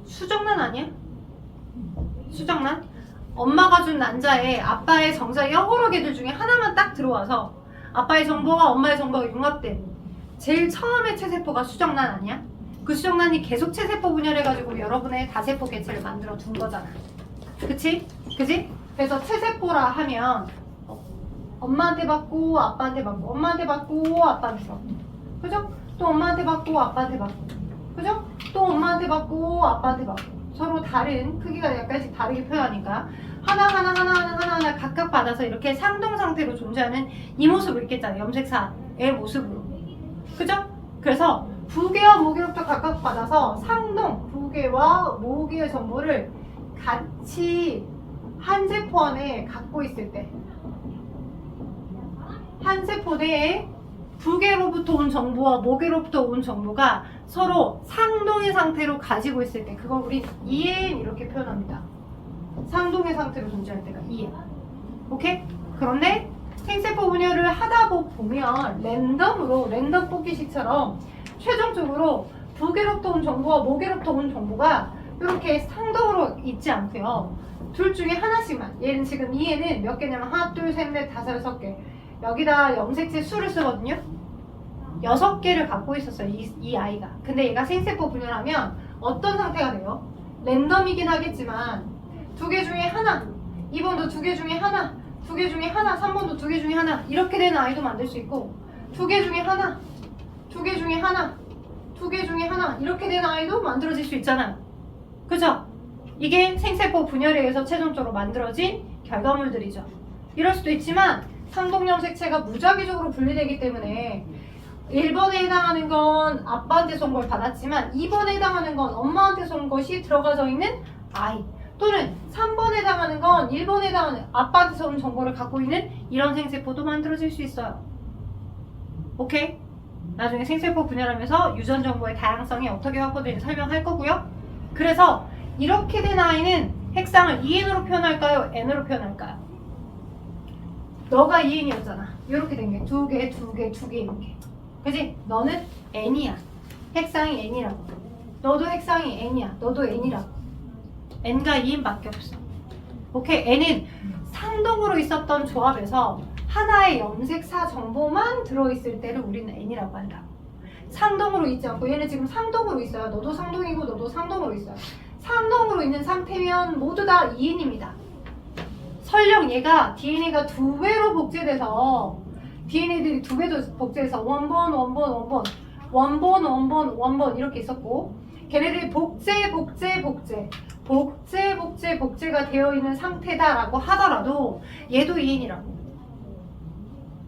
수정란 아니야? 수정란? 엄마가 준 난자에 아빠의 정자 여러 개들 중에 하나만 딱 들어와서 아빠의 정보와 엄마의 정보가 융합된 제일 처음의 체세포가 수정란 아니야? 그 수정란이 계속 체세포 분열해가지고 여러분의 다세포 개체를 만들어 둔 거잖아. 그치? 그치? 그래서 체세포라 하면 엄마한테 받고 아빠한테 받고, 엄마한테 받고 아빠한테 받고, 그죠? 또 엄마한테 받고 아빠한테 받고, 그죠? 또 엄마한테 받고 아빠한테 받고, 서로 다른 크기가 약간씩 다르게 표현하니까 하나 각각 받아서 이렇게 상동 상태로 존재하는 이 모습을 있겠잖아요. 염색사의 모습으로, 그죠? 그래서 부계와 모계로부터 각각 받아서 상동, 부계와 모계의 정보를 같이 한 세포 안에 갖고 있을 때, 한 세포 내에 부계로부터 온 정보와 모계로부터 온 정보가 서로 상동의 상태로 가지고 있을 때, 그걸 우리 2n 이렇게 표현합니다. 상동의 상태로 존재할 때가 2n. 오케이? 그런데 생세포 분열을 하다 보면 랜덤 뽑기식처럼 최종적으로 부계로부터 온 정보와 모계로부터 온 정보가 이렇게 상동으로 있지 않고요. 둘 중에 하나씩만. 얘는 지금 이 애는 몇 개냐면 하나, 둘, 셋, 넷, 다섯, 여섯 개. 여기다 염색체 수를 쓰거든요. 6개를 갖고 있었어요. 이 아이가. 근데 얘가 생세포 분열하면 어떤 상태가 돼요? 랜덤이긴 하겠지만 2개 중에 하나, 2번도 2개 중에 하나, 2개 중에 하나, 3번도 2개 중에 하나 이렇게 되는 아이도 만들 수 있고 2개 중에 하나, 2개 중에 하나, 2개 중에 하나 이렇게 되는 아이도 만들어질 수 있잖아요. 그죠? 이게 생세포 분열에 의해서 최종적으로 만들어진 결과물들이죠. 이럴 수도 있지만 상동염색체가 무작위적으로 분리되기 때문에 1번에 해당하는 건 아빠한테서 온 걸 받았지만 2번에 해당하는 건 엄마한테서 온 것이 들어가져 있는 아이, 또는 3번에 해당하는 건 1번에 해당하는 아빠한테서 온 정보를 갖고 있는 이런 생세포도 만들어질 수 있어요. 오케이? 나중에 생세포 분열하면서 유전 정보의 다양성이 어떻게 확보되는지 설명할 거고요. 그래서 이렇게 된 아이는 핵상을 EN으로 표현할까요? N으로 표현할까요? 너가 EN이었잖아. 이렇게 된 게 2개, 2개, 2개 있는 게. 그지? 너는 N이야. 핵상이 N이라고. 너도 핵상이 N이야. 너도 N이라고. N과 2인밖에 없어. 오케이? N은 상동으로 있었던 조합에서 하나의 염색사 정보만 들어있을 때를 우리는 N이라고 한다고. 상동으로 있지 않고 얘는 지금 상동으로 있어요. 너도 상동이고 너도 상동으로 있어요. 상동으로 있는 상태면 모두 다 2N입니다. 설령 얘가 DNA가 2배로 복제돼서 DNA들이 2배도 복제해서 원본 이렇게 있었고 걔네들이 복제가 되어 있는 상태다라고 하더라도 얘도 2N이라고.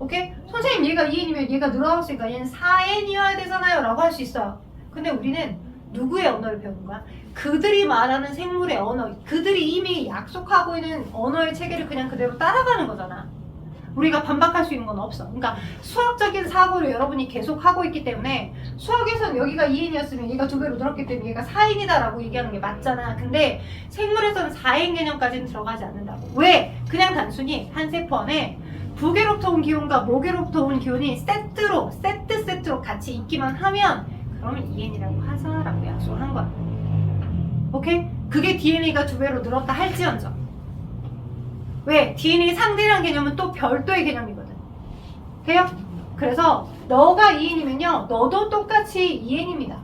오케이? 선생님 얘가 2N이면 얘가 늘어났으니까 얘는 4N이어야 되잖아요 라고 할 수 있어요. 근데 우리는 누구의 언어를 배우는 거야? 그들이 말하는 생물의 언어, 그들이 이미 약속하고 있는 언어의 체계를 그냥 그대로 따라가는 거잖아. 우리가 반박할 수 있는 건 없어. 그러니까 수학적인 사고를 여러분이 계속 하고 있기 때문에 수학에서는 여기가 2N이었으면 얘가 2배로 늘었기 때문에 얘가 4N이다 라고 얘기하는 게 맞잖아. 근데 생물에서는 4N 개념까지는 들어가지 않는다고. 왜? 그냥 단순히 한 세포 안에 부계로부터 온 기온과 모계로부터 온 기온이 세트로 같이 있기만 하면 그러면 2N이라고 하자라고 약속을 한 거야. 오케이? 그게 DNA가 2배로 늘었다 할지언정. 왜? DNA 상대량 개념은 또 별도의 개념이거든. 돼요? 그래서 너가 2N이면요 너도 똑같이 2N입니다.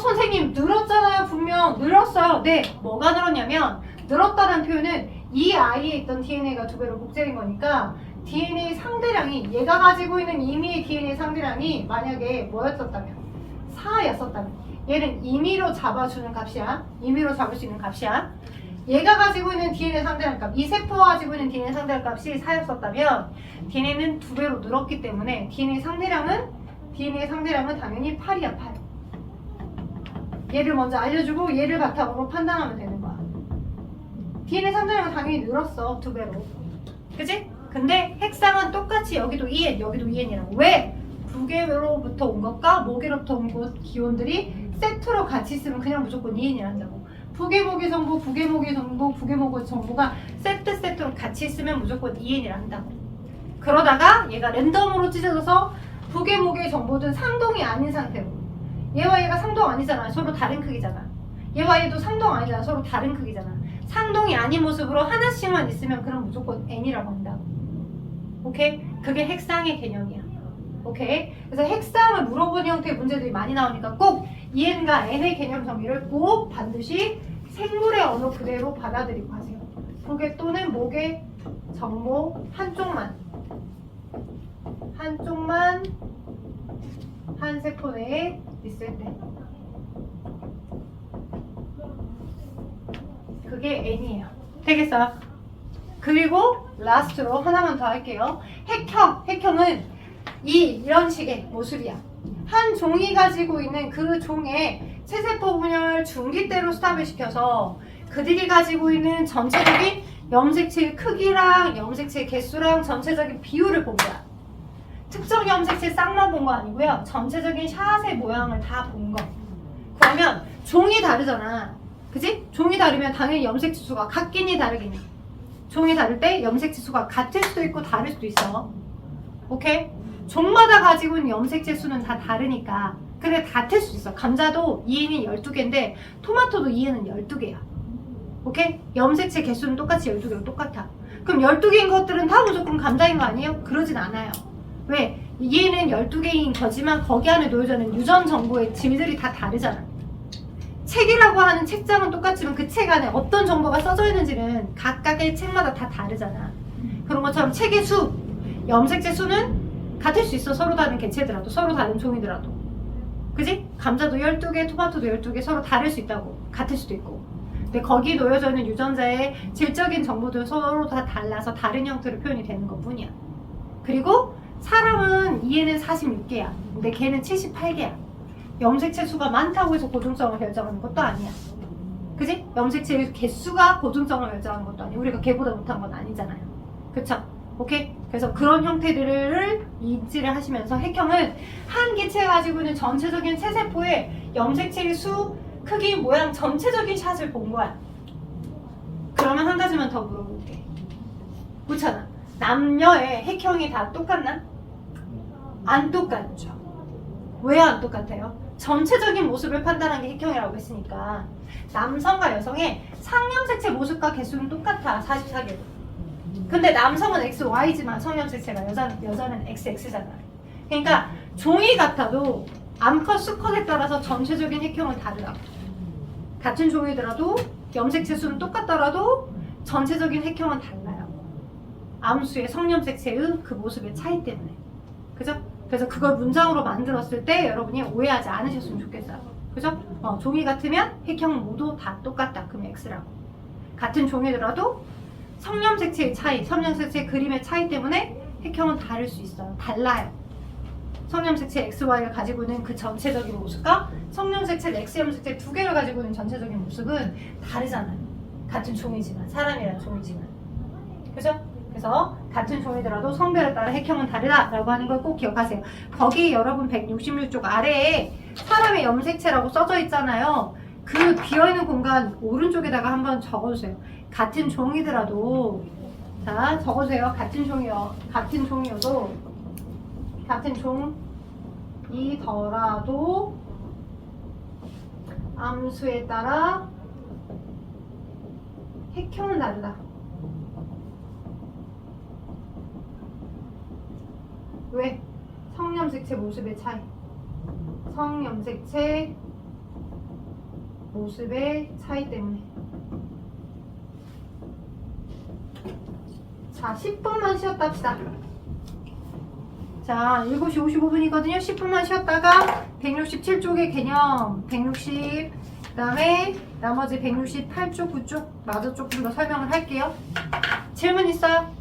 선생님 늘었잖아요. 분명 늘었어요. 네, 뭐가 늘었냐면 늘었다는 표현은 이 아이에 있던 DNA가 2배로 복제된 거니까 DNA 상대량이 얘가 가지고 있는 임의의 DNA 상대량이 만약에 뭐였었다면 4였었다면 얘는 임의로 잡아주는 값이야. 임의로 잡을 수 있는 값이야. 얘가 가지고 있는 DNA 상대량 값, 이 세포가 가지고 있는 DNA 상대량 값이 4였었다면 DNA는 2배로 늘었기 때문에 DNA 상대량은 당연히 8이야. 8. 얘를 먼저 알려주고 얘를 바탕으로 판단하면 되는 거야. DNA 상대량은 당연히 늘었어. 2배로. 그치? 근데 핵상은 똑같이 여기도 2N, 여기도 2N이라고. 왜? 부계로부터 온 것과 모계로부터 온 것 기온들이 세트로 같이 있으면 그냥 무조건 2N이란다고. 부계모계 정보, 부계모계 정보, 부계모계 정보가 세트로 같이 있으면 무조건 2N이라 한다고. 그러다가 얘가 랜덤으로 찢어져서 부계모계 정보든 상동이 아닌 상태로. 얘와 얘가 상동 아니잖아. 서로 다른 크기잖아. 얘와 얘도 상동 아니잖아. 서로 다른 크기잖아. 상동이 아닌 모습으로 하나씩만 있으면 그럼 무조건 N이라고 한다고. 오케이? 그게 핵상의 개념이야. 오케이? 그래서 핵상을 물어보는 형태의 문제들이 많이 나오니까 꼭 EN과 N의 개념 정의를 꼭 반드시 생물의 언어 그대로 받아들이고 하세요. 부계 또는 모계 정보 한쪽만 한 세포 내에 있을 때 그게 N이에요. 되겠어요? 그리고 라스트로 하나만 더 할게요. 핵형은 이런 식의 모습이야. 한 종이 가지고 있는 그 종의 체세포 분열 중기대로 스탑을 시켜서 그들이 가지고 있는 전체적인 염색체의 크기랑 염색체의 개수랑 전체적인 비율을 본 거야. 특정 염색체 쌍만 본 거 아니고요. 전체적인 샷의 모양을 다 본 거. 그러면 종이 다르잖아. 그치? 종이 다르면 당연히 염색체 수가 같기니 다르기니. 종이 다를 때 염색체 수가 같을 수도 있고 다를 수도 있어. 오케이? 종마다 가지고 있는 염색체 수는 다 다르니까. 근데 같을 수 있어. 감자도 2N이 12개인데 토마토도 2N은 12개야. 오케이? 염색체 개수는 똑같이 12개로 똑같아. 그럼 12개인 것들은 다 무조건 감자인 거 아니에요? 그러진 않아요. 왜? 2N은 12개인 거지만 거기 안에 놓여져 있는 유전 정보의 질들이 다 다르잖아. 책이라고 하는 책장은 똑같지만 그 책 안에 어떤 정보가 써져 있는지는 각각의 책마다 다 다르잖아. 그런 것처럼 책의 수, 염색체 수는 같을 수 있어. 서로 다른 개체더라도, 서로 다른 종이더라도. 그지? 감자도 12개, 토마토도 12개 서로 다를 수 있다고. 같을 수도 있고. 근데 거기 놓여져 있는 유전자의 질적인 정보도 서로 다 달라서 다른 형태로 표현이 되는 것 뿐이야. 그리고 사람은 EN은 46개야. 근데 걔는 78개야. 염색체 수가 많다고 해서 고등성을 결정하는 것도 아니야. 그지? 염색체 개수가 고등성을 결정하는 것도 아니야. 우리가 걔보다 못한 건 아니잖아요. 그쵸? 오케이? 그래서 그런 형태들을 인지를 하시면서 핵형은 한 개체가 가지고 있는 전체적인 체세포의 염색체의 수, 크기, 모양 전체적인 샷을 본 거야. 그러면 한 가지만 더 물어볼게. 그렇잖아. 남녀의 핵형이 다 똑같나? 안 똑같죠. 왜 안 똑같아요? 전체적인 모습을 판단한 게 핵형이라고 했으니까 남성과 여성의 상염색체 모습과 개수는 똑같아. 44개. 근데 남성은 XY지만 성염색체가 여자는 XX잖아. 그러니까 종이 같아도 암컷, 수컷에 따라서 전체적인 핵형은 다르다고. 같은 종이더라도 염색체 수는 똑같더라도 전체적인 핵형은 달라요. 암수의 성염색체의 그 모습의 차이 때문에. 그죠? 그래서 그걸 문장으로 만들었을 때 여러분이 오해하지 않으셨으면 좋겠어요. 그죠? 종이 같으면 핵형 모두 다 똑같다. 그럼 X라고. 같은 종이더라도 성염색체의 차이, 성염색체 그림의 차이 때문에 핵형은 다를 수 있어요. 달라요. 성염색체 XY가 가지고 있는 그 전체적인 모습과 성염색체 X염색체 두 개를 가지고 있는 전체적인 모습은 다르잖아요. 같은 종이지만, 사람이라는 종이지만. 그죠? 그래서 같은 종이더라도 성별에 따라 핵형은 다르다라고 하는 걸 꼭 기억하세요. 거기 여러분 166쪽 아래에 사람의 염색체라고 써져 있잖아요. 그 비어있는 공간 오른쪽에다가 한번 적어주세요. 같은 종이더라도, 자 적어주세요. 같은 종이어도 같은 종이더라도 암수에 따라 핵형은 다르다. 왜? 성염색체 모습의 차이. 성염색체 모습의 차이 때문에. 자, 10분만 쉬었다 합시다. 자, 7시 55분이거든요. 10분만 쉬었다가 167쪽의 개념, 160, 그 다음에 나머지 168쪽, 9쪽 마저 조금 더 설명을 할게요. 질문 있어요?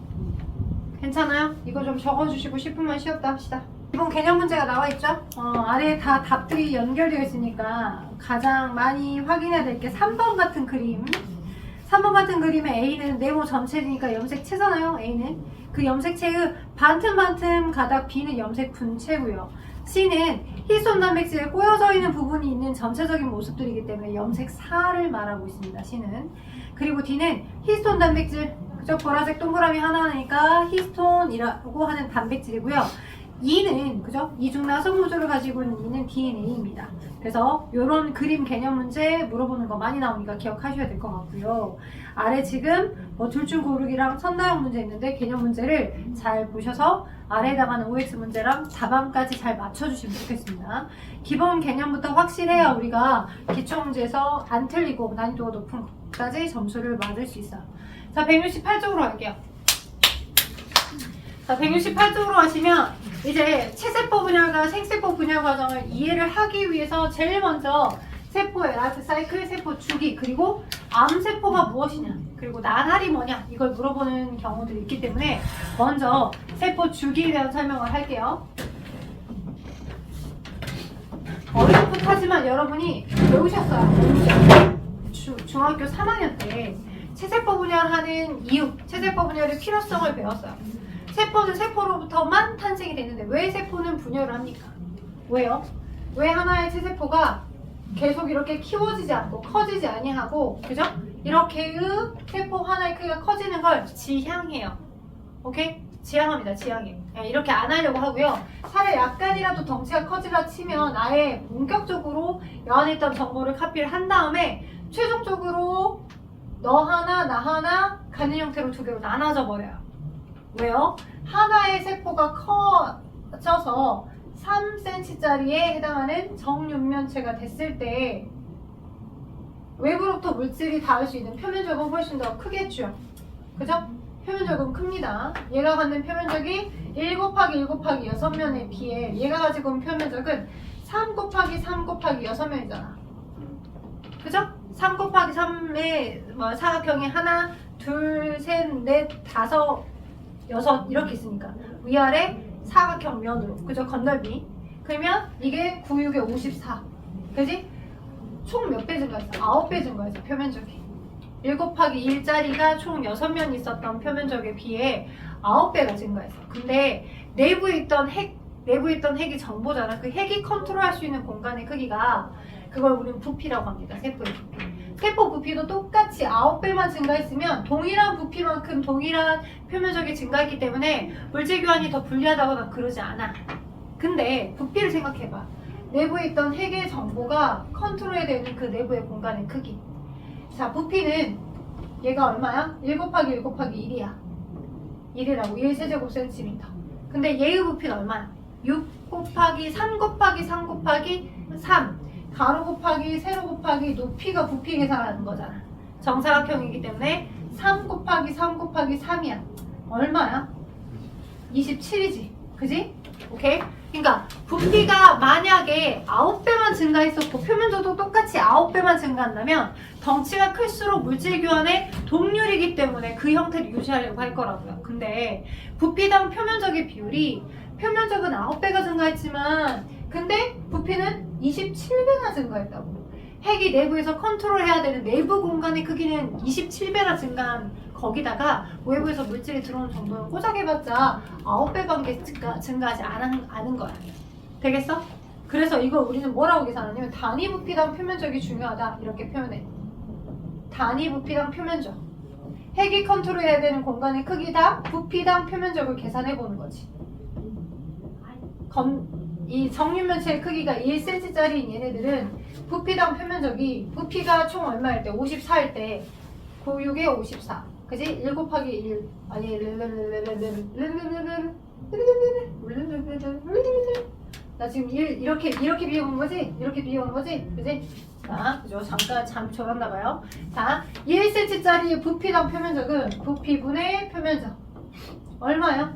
괜찮아요? 이거 좀 적어주시고 10분만 쉬었다 합시다. 기본 개념 문제가 나와 있죠? 아래에 다 답들이 연결되어 있으니까 가장 많이 확인해야 될 게 3번 같은 그림. 3번 같은 그림의 A는 네모 전체니까 염색체잖아요. A는 그 염색체의 반틈반틈 가닥 B는 염색 분체고요. C는 히스톤 단백질에 꼬여져 있는 부분이 있는 전체적인 모습들이기 때문에 염색사를 말하고 있습니다. C는. 그리고 D는 히스톤 단백질, 그죠? 보라색 동그라미 하나니까 히스톤이라고 하는 단백질이고요. E는, 그죠? 이중나선 구조를 가지고 있는 E는 DNA입니다. 그래서 이런 그림 개념 문제 물어보는 거 많이 나오니까 기억하셔야 될 것 같고요. 아래 지금 둘중 고르기랑 선다형 문제 있는데 개념 문제를 잘 보셔서 아래에 나가는 OX 문제랑 답안까지 잘 맞춰주시면 좋겠습니다. 기본 개념부터 확실해야 우리가 기초 문제에서 안 틀리고 난이도가 높은 것까지 점수를 받을 수 있어요. 자, 168쪽으로 갈게요. 자, 168쪽으로 하시면 이제 체세포 분열과 생세포 분열 과정을 이해를 하기 위해서 제일 먼저 세포의 라이프 사이클, 세포 주기, 그리고 암세포가 무엇이냐, 그리고 나날이 뭐냐 이걸 물어보는 경우들이 있기 때문에 먼저 세포 주기에 대한 설명을 할게요. 어렴풋하지만 여러분이 배우셨어요. 중학교 3학년 때 체세포 분열하는 이유, 체세포 분열의 필요성을 배웠어요. 세포는 세포로부터만 탄생이 되는데 왜 세포는 분열을 합니까? 왜요? 왜 하나의 체세포가 계속 이렇게 키워지지 않고 커지지 아니하고, 그죠? 이렇게의 세포 하나의 크기가 커지는 걸 지향해요. 오케이? 지향합니다. 지향해. 이렇게 안 하려고 하고요. 차라리 약간이라도 덩치가 커지라 치면 아예 본격적으로 여 안에 있던 정보를 카피를 한 다음에 최종적으로 너 하나 나 하나 가는 형태로 두 개로 나눠져 버려요. 왜요? 하나의 세포가 커져서 3cm짜리에 해당하는 정육면체가 됐을 때 외부로부터 물질이 닿을 수 있는 표면적은 훨씬 더 크겠죠. 그죠? 표면적은 큽니다. 얘가 갖는 표면적이 1 곱하기 1 곱하기 6면에 비해 얘가 가지고 온 표면적은 3 곱하기 3 곱하기 6면이잖아. 그죠? 3 곱하기 3의 사각형이 하나, 둘, 셋, 넷, 다섯, 여섯 이렇게 있으니까 위아래 사각형 면으로. 그죠? 건널비. 그러면 이게 9, 6에 54. 그지? 총 몇 배 증가했어? 9배 증가했어. 표면적이. 1 곱하기 1짜리가 총 6면 있었던 표면적에 비해 9배가 증가했어. 근데 내부에 있던 핵이 정보잖아. 그 핵이 컨트롤할 수 있는 공간의 크기가 그걸 우리는 부피라고 합니다. 세포의 부피. 세포 부피도 똑같이 9배만 증가했으면 동일한 부피만큼 동일한 표면적이 증가했기 때문에 물질 교환이 더 불리하다거나 그러지 않아. 근데 부피를 생각해봐. 내부에 있던 핵의 정보가 컨트롤해야 되는 그 내부의 공간의 크기. 자, 부피는 얘가 얼마야? 1 곱하기 1 곱하기 1이야. 1이라고. 1세제곱센티미터. 근데 얘의 부피는 얼마야? 6 곱하기 3 곱하기 3 곱하기 3. 가로 곱하기 세로 곱하기 높이가 부피 계산하는 거잖아. 정사각형이기 때문에 3 곱하기 3 곱하기 3이야. 얼마야? 27이지. 그지? 오케이? 그러니까 부피가 만약에 9배만 증가했었고 표면적도 똑같이 9배만 증가한다면 덩치가 클수록 물질 교환의 동률이기 때문에 그 형태를 유지하려고 할 거라고요. 근데 부피당 표면적의 비율이 표면적은 9배가 증가했지만 근데 부피는 27배나 증가했다고. 핵이 내부에서 컨트롤해야 되는 내부 공간의 크기는 27배나 증가한 거기다가 외부에서 물질이 들어오는 정도는 꼬작해봤자 9배밖에 증가하지 않은 거야. 되겠어? 그래서 이걸 우리는 뭐라고 계산하냐면 단위 부피당 표면적이 중요하다 이렇게 표현해. 단위 부피당 표면적. 핵이 컨트롤해야 되는 공간의 크기다 부피당 표면적을 계산해보는 거지. 이 정육면체의 크기가 1cm짜리인 얘네들은 부피당 표면적이 부피가 총 얼마일 때? 54일 때 9, 6에 54. 그지? 1 곱하기 1 아니 나 지금 이렇게 비워본 거지? 이렇게 비워본 거지? 그지? 자, 그죠? 잠깐 저랬나봐요. 자, 1cm짜리 부피당 표면적은 부피분의 표면적 얼마야?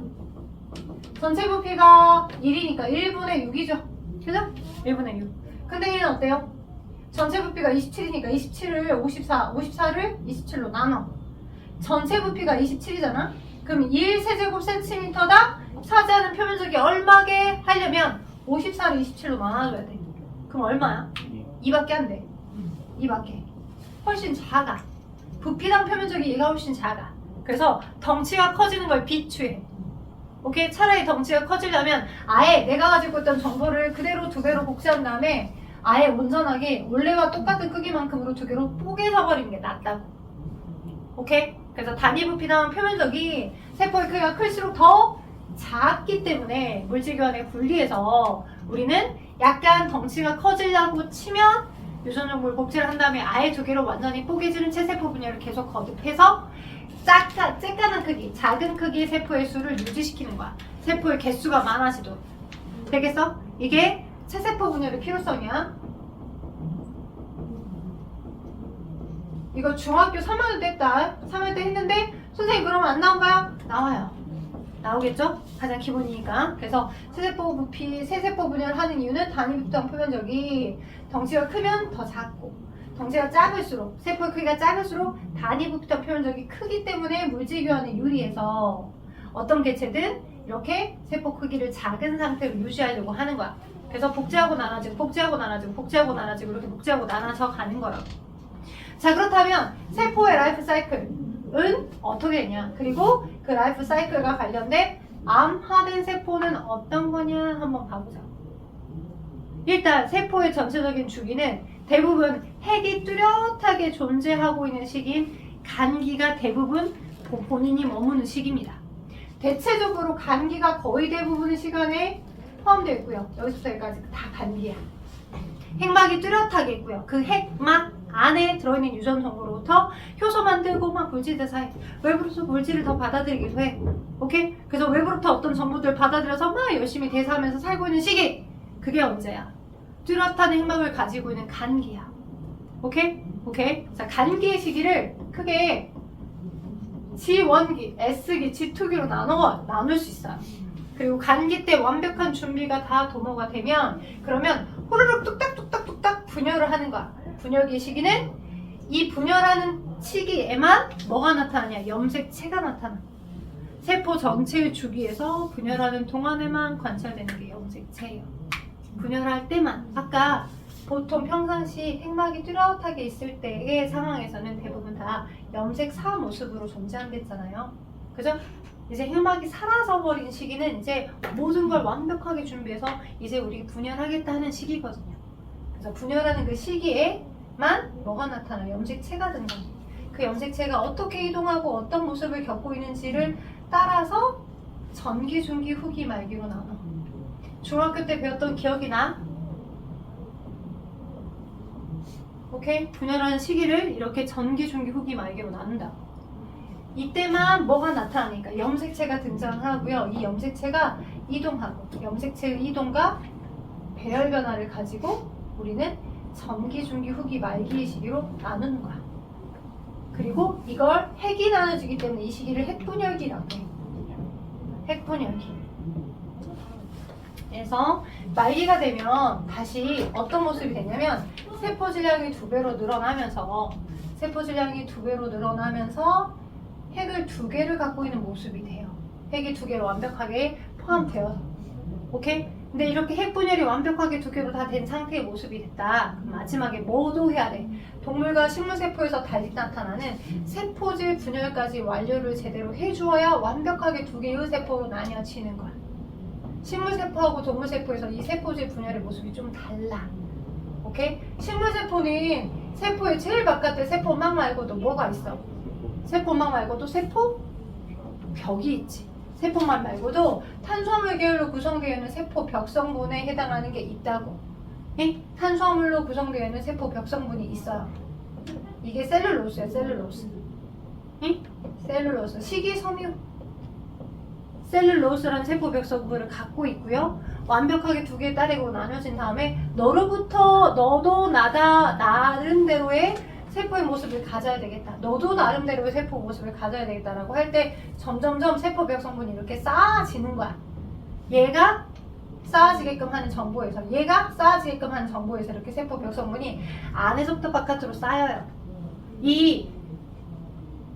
전체 부피가 1이니까 1분의 6이죠. 그죠? 1분의 6. 근데 얘는 어때요? 전체 부피가 27이니까 27을 54를 27로 나눠. 전체 부피가 27이잖아? 그럼 1세제곱센티미터당 차지하는 표면적이 얼마게 하려면 54를 27로 나눠줘야 돼. 그럼 얼마야? 2밖에 안 돼. 2밖에. 훨씬 작아. 부피당 표면적이 얘가 훨씬 작아. 그래서 덩치가 커지는 걸 비추해. 오케이? 차라리 덩치가 커지려면 아예 내가 가지고 있던 정보를 그대로 2배로 복제한 다음에 아예 온전하게 원래와 똑같은 크기만큼으로 2개로 뽀개져 버리는 게 낫다고. 오케이? 그래서 단위 부피당 표면적이 세포의 크기가 클수록 더 작기 때문에 물질 교환에 불리해서 우리는 약간 덩치가 커지려고 치면 유전 정보를 복제를 한 다음에 아예 2개로 완전히 뽀개지는 체세포 분열을 계속 거듭해서 쬐깐한 크기, 작은 크기의 세포의 수를 유지시키는 거야. 세포의 개수가 많아지도록. 되겠어? 이게 체세포 분열의 필요성이야. 이거 중학교 3학년 때 했다. 3학년 때 했는데 선생님 그러면 안 나온가요? 나와요. 나오겠죠? 가장 기본이니까. 그래서 세세포 분열을 하는 이유는 단위 부피당 표면적이 덩치가 크면 더 작고 덩치가 작을수록 세포의 크기가 작을수록 단위 부피당 표면적이 크기 때문에 물질 교환에 유리해서 어떤 개체든 이렇게 세포 크기를 작은 상태로 유지하려고 하는 거야. 그래서 복제하고 나눠지고 복제하고 나눠지고 복제하고 나눠지고 이렇게 복제하고 나눠져 가는 거라고. 자, 그렇다면 세포의 라이프 사이클은 어떻게 되냐? 그리고 그 라이프 사이클과 관련된 암화된 세포는 어떤 거냐 한번 봐보자. 일단 세포의 전체적인 주기는 대부분 핵이 뚜렷하게 존재하고 있는 시기인 간기가 대부분 본인이 머무는 시기입니다. 대체적으로 간기가 거의 대부분의 시간에 포함되어 있고요. 여기서부터 여기까지 다 간기야. 핵막이 뚜렷하게 있고요. 그 핵막 안에 들어있는 유전성으로부터 효소 만들고 막 물질 대사해. 외부로서 물질을 더 받아들이기도 해. 오케이? 그래서 외부로부터 어떤 정보들을 받아들여서 막 열심히 대사하면서 살고 있는 시기. 그게 언제야? 뚜렷한 핵막을 가지고 있는 간기야. 오케이? 오케이? 자, 간기의 시기를 크게 G1기, S기, G2기로 나눌 수 있어요. 그리고 간기 때 완벽한 준비가 다 도모가 되면 그러면 호로록 뚝딱뚝딱뚝딱 분열을 하는 거야. 분열기의 시기는 이 분열하는 시기에만 뭐가 나타나냐? 염색체가 나타나. 세포 전체의 주기에서 분열하는 동안에만 관찰되는 게 염색체예요. 분열할 때만. 아까 보통 평상시 핵막이 뚜렷하게 있을 때의 상황에서는 대부분 다 염색사 모습으로 존재한댔잖아요. 그죠? 이제 핵막이 사라져 버린 시기는 이제 모든 걸 완벽하게 준비해서 이제 우리 분열하겠다 하는 시기거든요. 그래서 분열하는 그 시기에만 뭐가 나타나요? 염색체가 된다. 그 염색체가 어떻게 이동하고 어떤 모습을 겪고 있는지를 따라서 전기, 중기, 후기, 말기로 나눠. 중학교 때 배웠던 기억이 나? 오케이? 분열하는 시기를 이렇게 전기, 중기, 후기, 말기로 나눈다. 이때만 뭐가 나타나니까 염색체가 등장하고요. 이 염색체가 이동하고 염색체의 이동과 배열 변화를 가지고 우리는 전기, 중기, 후기, 말기 시기로 나누는 거야. 그리고 이걸 핵이 나눠지기 때문에 이 시기를 핵분열기라고 해. 핵분열기. 그래서 말기가 되면 다시 어떤 모습이 되냐면 세포 질량이 2배로 늘어나면서 핵을 2개를 갖고 있는 모습이 돼요. 핵이 2개로 완벽하게 포함되어서. 오케이? 근데 이렇게 핵 분열이 완벽하게 2개로 다 된 상태의 모습이 됐다. 그럼 마지막에 뭐도 해야 돼? 동물과 식물세포에서 달리 나타나는 세포질 분열까지 완료를 제대로 해주어야 완벽하게 2개의 세포로 나뉘어지는 거야. 식물세포하고 동물세포에서 이 세포질 분열의 모습이 좀 달라. 오케이? 식물세포는 세포의 제일 바깥에 세포막 말고도 뭐가 있어? 세포막 말고도 세포벽이 있지. 세포막 말고도 탄수화물 계열로 구성되어 있는 세포벽 성분에 해당하는 게 있다고. 예? 탄수화물로 구성되어 있는 세포벽 성분이 있어요. 이게 셀룰로스야, 셀룰로스. 예? 셀룰로스. 식이섬유. 셀룰로스라는 세포벽 성분을 갖고 있고요. 완벽하게 2개의 딸에게로 나눠진 다음에 너도 나름대로의 세포의 모습을 가져야 되겠다. 너도 나름대로의 세포 모습을 가져야 되겠다라고 할 때 점점점 세포벽 성분이 이렇게 쌓아지는 거야. 얘가 쌓아지게끔 하는 정보에서 이렇게 세포벽 성분이 안에서부터 바깥으로 쌓여요.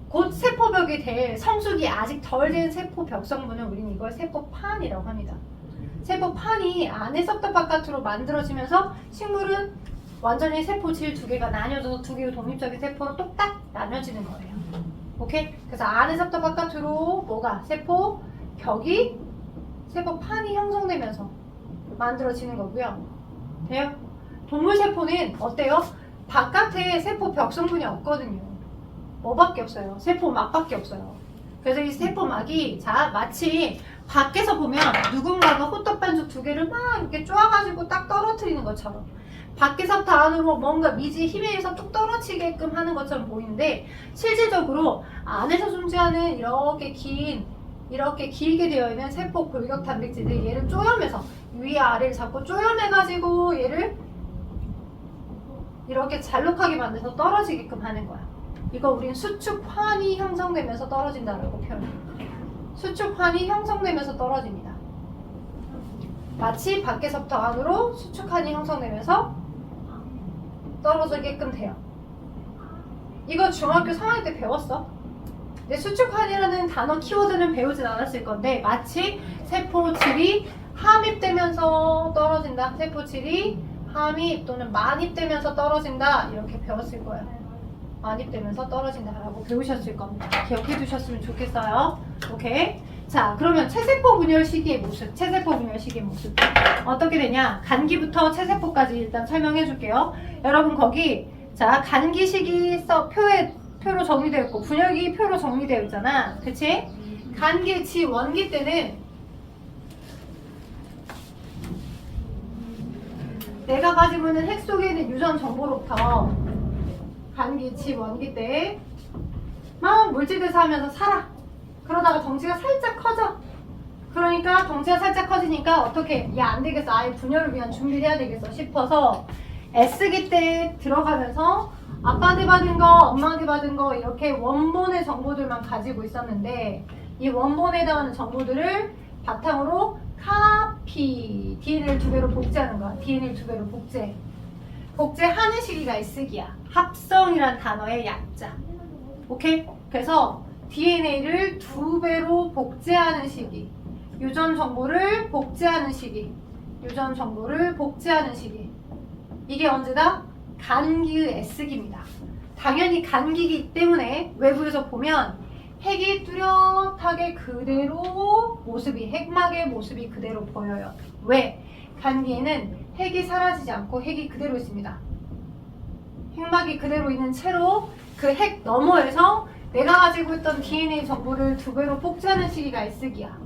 곧 세포벽이 될 성숙이 아직 덜 된 세포벽 성분은 우리는 이걸 세포판이라고 합니다. 세포판이 안에서부터 바깥으로 만들어지면서 식물은 완전히 세포질 2개가 나뉘어져서 2개의 독립적인 세포로 똑딱 나뉘어지는 거예요. 오케이? 그래서 안에서부터 바깥으로 뭐가? 세포벽이 세포판이 형성되면서 만들어지는 거고요. 돼요? 동물세포는 어때요? 바깥에 세포벽 성분이 없거든요. 뭐밖에 없어요? 세포막밖에 없어요. 그래서 이 세포막이 마치 밖에서 보면 누군가가 호떡 반죽 2개를 막 이렇게 쪼아가지고 딱 떨어뜨리는 것처럼 밖에서부터 안으로 뭔가 미지의 힘에 의해서 뚝 떨어지게끔 하는 것처럼 보이는데 실질적으로 안에서 존재하는 이렇게 길게 되어 있는 세포 골격 단백질들이 얘를 쪼여매서 위아래를 잡고 쪼여매가지고 얘를 이렇게 잘록하게 만들어서 떨어지게끔 하는 거야. 이거 우린 수축환이 형성되면서 떨어진다라고 표현해요. 수축환이 형성되면서 떨어집니다. 마치 밖에서부터 안으로 수축환이 형성되면서 떨어지게끔 돼요. 이거 중학교 3학년 때 배웠어. 근데 수축환이라는 단어 키워드는 배우진 않았을 건데 마치 세포질이 함입되면서 떨어진다. 세포질이 함입 또는 만입되면서 떨어진다. 이렇게 배웠을 거예요. 만입되면서 떨어진다라고 배우셨을 겁니다. 기억해 두셨으면 좋겠어요. 오케이. 자, 그러면 체세포 분열 시기의 모습. 어떻게 되냐? 간기부터 체세포까지 일단 설명해 줄게요. 여러분 거기 간기 시기 표로 정리되어 있고 분열기 표로 정리되어 있잖아. 그치? 간기 지원기 때는 내가 가지고 있는 핵 속에 있는 유전 정보로부터 간기 지원기 때 막 물질대사 하면서 살아. 그러다가 덩치가 살짝 커져. 그러니까 덩치가 살짝 커지니까 어떻게 야 안 되겠어. 아예 분열을 위한 준비를 해야 되겠어 싶어서 S기 때 들어가면서 아빠한테 받은 거, 엄마한테 받은 거 이렇게 원본의 정보들만 가지고 있었는데 이 원본에 해당하는 정보들을 바탕으로 카피, DNA를 2배로 복제하는 거야. DNA를 2배로 복제. 복제하는 시기가 S기야. 합성이란 단어의 약자. 오케이? 그래서 DNA를 2배로 복제하는 시기. 유전 정보를 복제하는 시기. 유전 정보를 복제하는 시기. 이게 언제다? 간기의 S기입니다. 당연히 간기이기 때문에 외부에서 보면 핵이 뚜렷하게 그대로 모습이, 핵막의 모습이 그대로 보여요. 왜? 간기에는 핵이 사라지지 않고 핵이 그대로 있습니다. 핵막이 그대로 있는 채로 그 핵 너머에서 내가 가지고 있던 DNA 정보를 2배로 복제하는 시기가 S기야.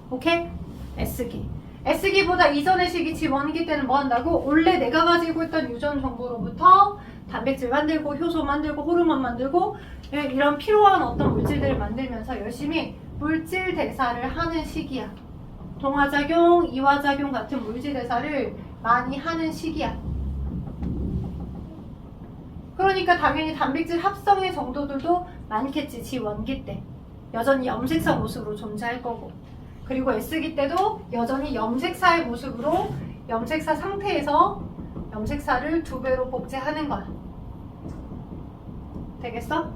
오케이? S기. S기보다 이전의 시기 G1기 때는 뭐 한다고? 원래 내가 가지고 있던 유전 정보로부터 단백질 만들고 효소 만들고 호르몬 만들고 이런 필요한 어떤 물질들을 만들면서 열심히 물질 대사를 하는 시기야. 동화작용, 이화작용 같은 물질 대사를 많이 하는 시기야. 그러니까 당연히 단백질 합성의 정도들도 많겠지. G1기 때 여전히 염색사 모습으로 존재할 거고, 그리고 S기 때도 여전히 염색사의 모습으로 염색사 상태에서 염색사를 2배로 복제하는 거야. 되겠어?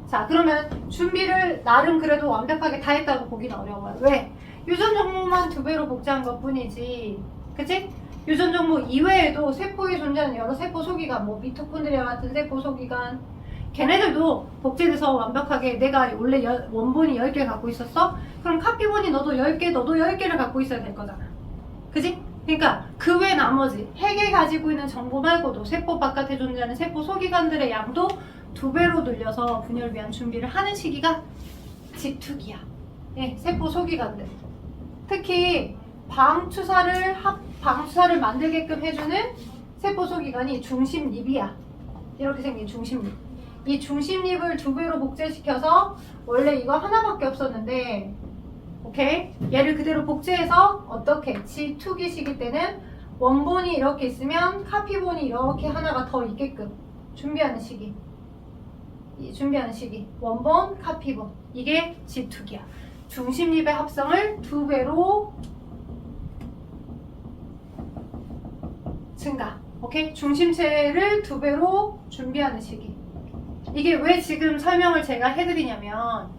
자, 그러면 준비를 나름 그래도 완벽하게 다 했다고 보기는 어려워요. 왜? 유전 정보만 2배로 복제한 것 뿐이지. 그치? 유전 정보 이외에도 세포에 존재하는 여러 세포 소기관, 뭐 미토콘드리아 같은 세포 소기관, 걔네들도 복제돼서 완벽하게 내가 원래 원본이 10개 갖고 있었어? 그럼 카피본이 너도 10개, 너도 10개를 갖고 있어야 될 거잖아. 그지? 그러니까 그 외 나머지 핵에 가지고 있는 정보 말고도 세포 바깥에 존재하는 세포 소기관들의 양도 2배로 늘려서 분열을 위한 준비를 하는 시기가 G2기야. 예, 세포 소기관들. 특히 방추사를 만들게끔 해주는 세포 소기관이 중심립이야. 이렇게 생긴 중심립. 이 중심립을 2배로 복제시켜서 원래 이거 하나밖에 없었는데, 오케이? 얘를 그대로 복제해서 어떻게? G2기 시기 때는 원본이 이렇게 있으면 카피본이 이렇게 하나가 더 있게끔 준비하는 시기. 준비하는 시기. 원본, 카피본. 이게 G2기야. 중심립의 합성을 2배로 증가. 오케이? 중심체를 2배로 준비하는 시기. 이게 왜 지금 설명을 제가 해드리냐면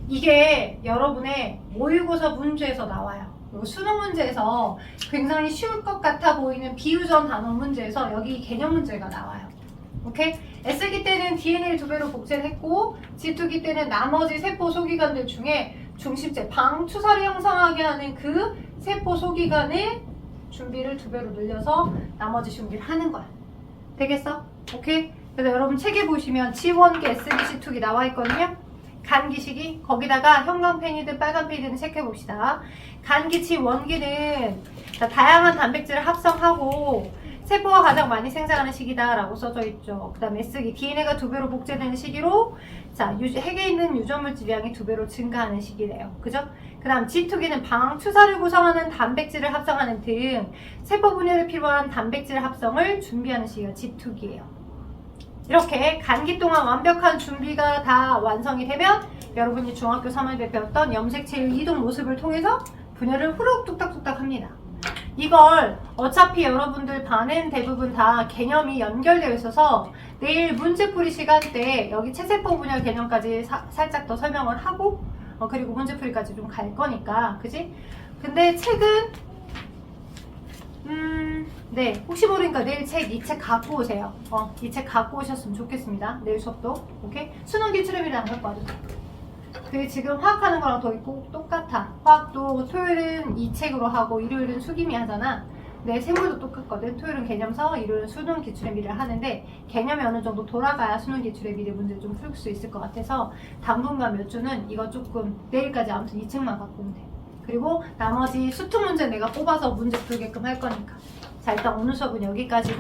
이게 여러분의 모의고사 문제에서 나와요. 그리고 수능 문제에서 굉장히 쉬울 것 같아 보이는 비유전 단어 문제에서 여기 개념 문제가 나와요. 오케이? S기 때는 DNA를 2배로 복제를 했고 G2기 때는 나머지 세포 소기관들 중에 중심체, 방추사를 형성하게 하는 그 세포 소기관의 준비를 2배로 늘려서 나머지 준비를 하는 거야. 되겠어? 오케이? 그래서 여러분 책에 보시면 G1기, S기, G2기 나와 있거든요. 간기 시기, 거기다가 형광펜이든 빨간펜이든 체크해 봅시다. 간기 G1기는 다양한 단백질을 합성하고 세포가 가장 많이 생산하는 시기다 라고 써져 있죠. 그 다음에 S기, DNA가 2배로 복제되는 시기로 핵에 있는 유전물질량이 2배로 증가하는 시기래요. 그죠? 그 다음 G2기는 방추사를 구성하는 단백질을 합성하는 등 세포 분열에 필요한 단백질 합성을 준비하는 시기가 G2기예요. 이렇게 간기 동안 완벽한 준비가 다 완성이 되면 여러분이 중학교 3학년 때 배웠던 염색체의 이동 모습을 통해서 분열을 후룩 뚝딱뚝딱 합니다. 이걸 어차피 여러분들 반은 대부분 다 개념이 연결되어 있어서 내일 문제풀이 시간 때 여기 체세포 분열 개념까지 살짝 더 설명을 하고 그리고 문제풀이까지 좀 갈 거니까, 그지? 근데 책은 네, 혹시 모르니까 내일 이 책 갖고 오세요. 이 책 갖고 오셨으면 좋겠습니다. 내일 수업도. 오케이? 수능 기출입니다. 안 갖고 와도 돼. 그게 지금 화학하는 거랑 더 있고 똑같아. 화학도 토요일은 이 책으로 하고 일요일은 수기미 하잖아. 네, 생물도 똑같거든. 토요일은 개념서, 일요일은 수능 기출의 미래를 하는데 개념이 어느 정도 돌아가야 수능 기출의 미래 문제 좀 풀 수 있을 것 같아서 당분간 몇 주는 이거 조금 내일까지 아무튼 2책만 갖고 오면 돼. 그리고 나머지 수특 문제 내가 뽑아서 문제 풀게끔 할 거니까. 자, 일단 오늘 수업은 여기까지고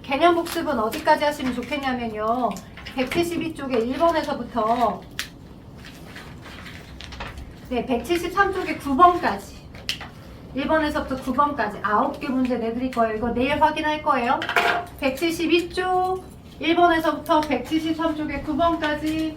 개념 복습은 어디까지 하시면 좋겠냐면요. 172쪽에 1번에서부터 네, 173쪽에 9번까지 1번에서부터 9번까지 9개 문제 내드릴 거예요. 이거 내일 확인할 거예요. 172쪽 1번에서부터 173쪽에 9번까지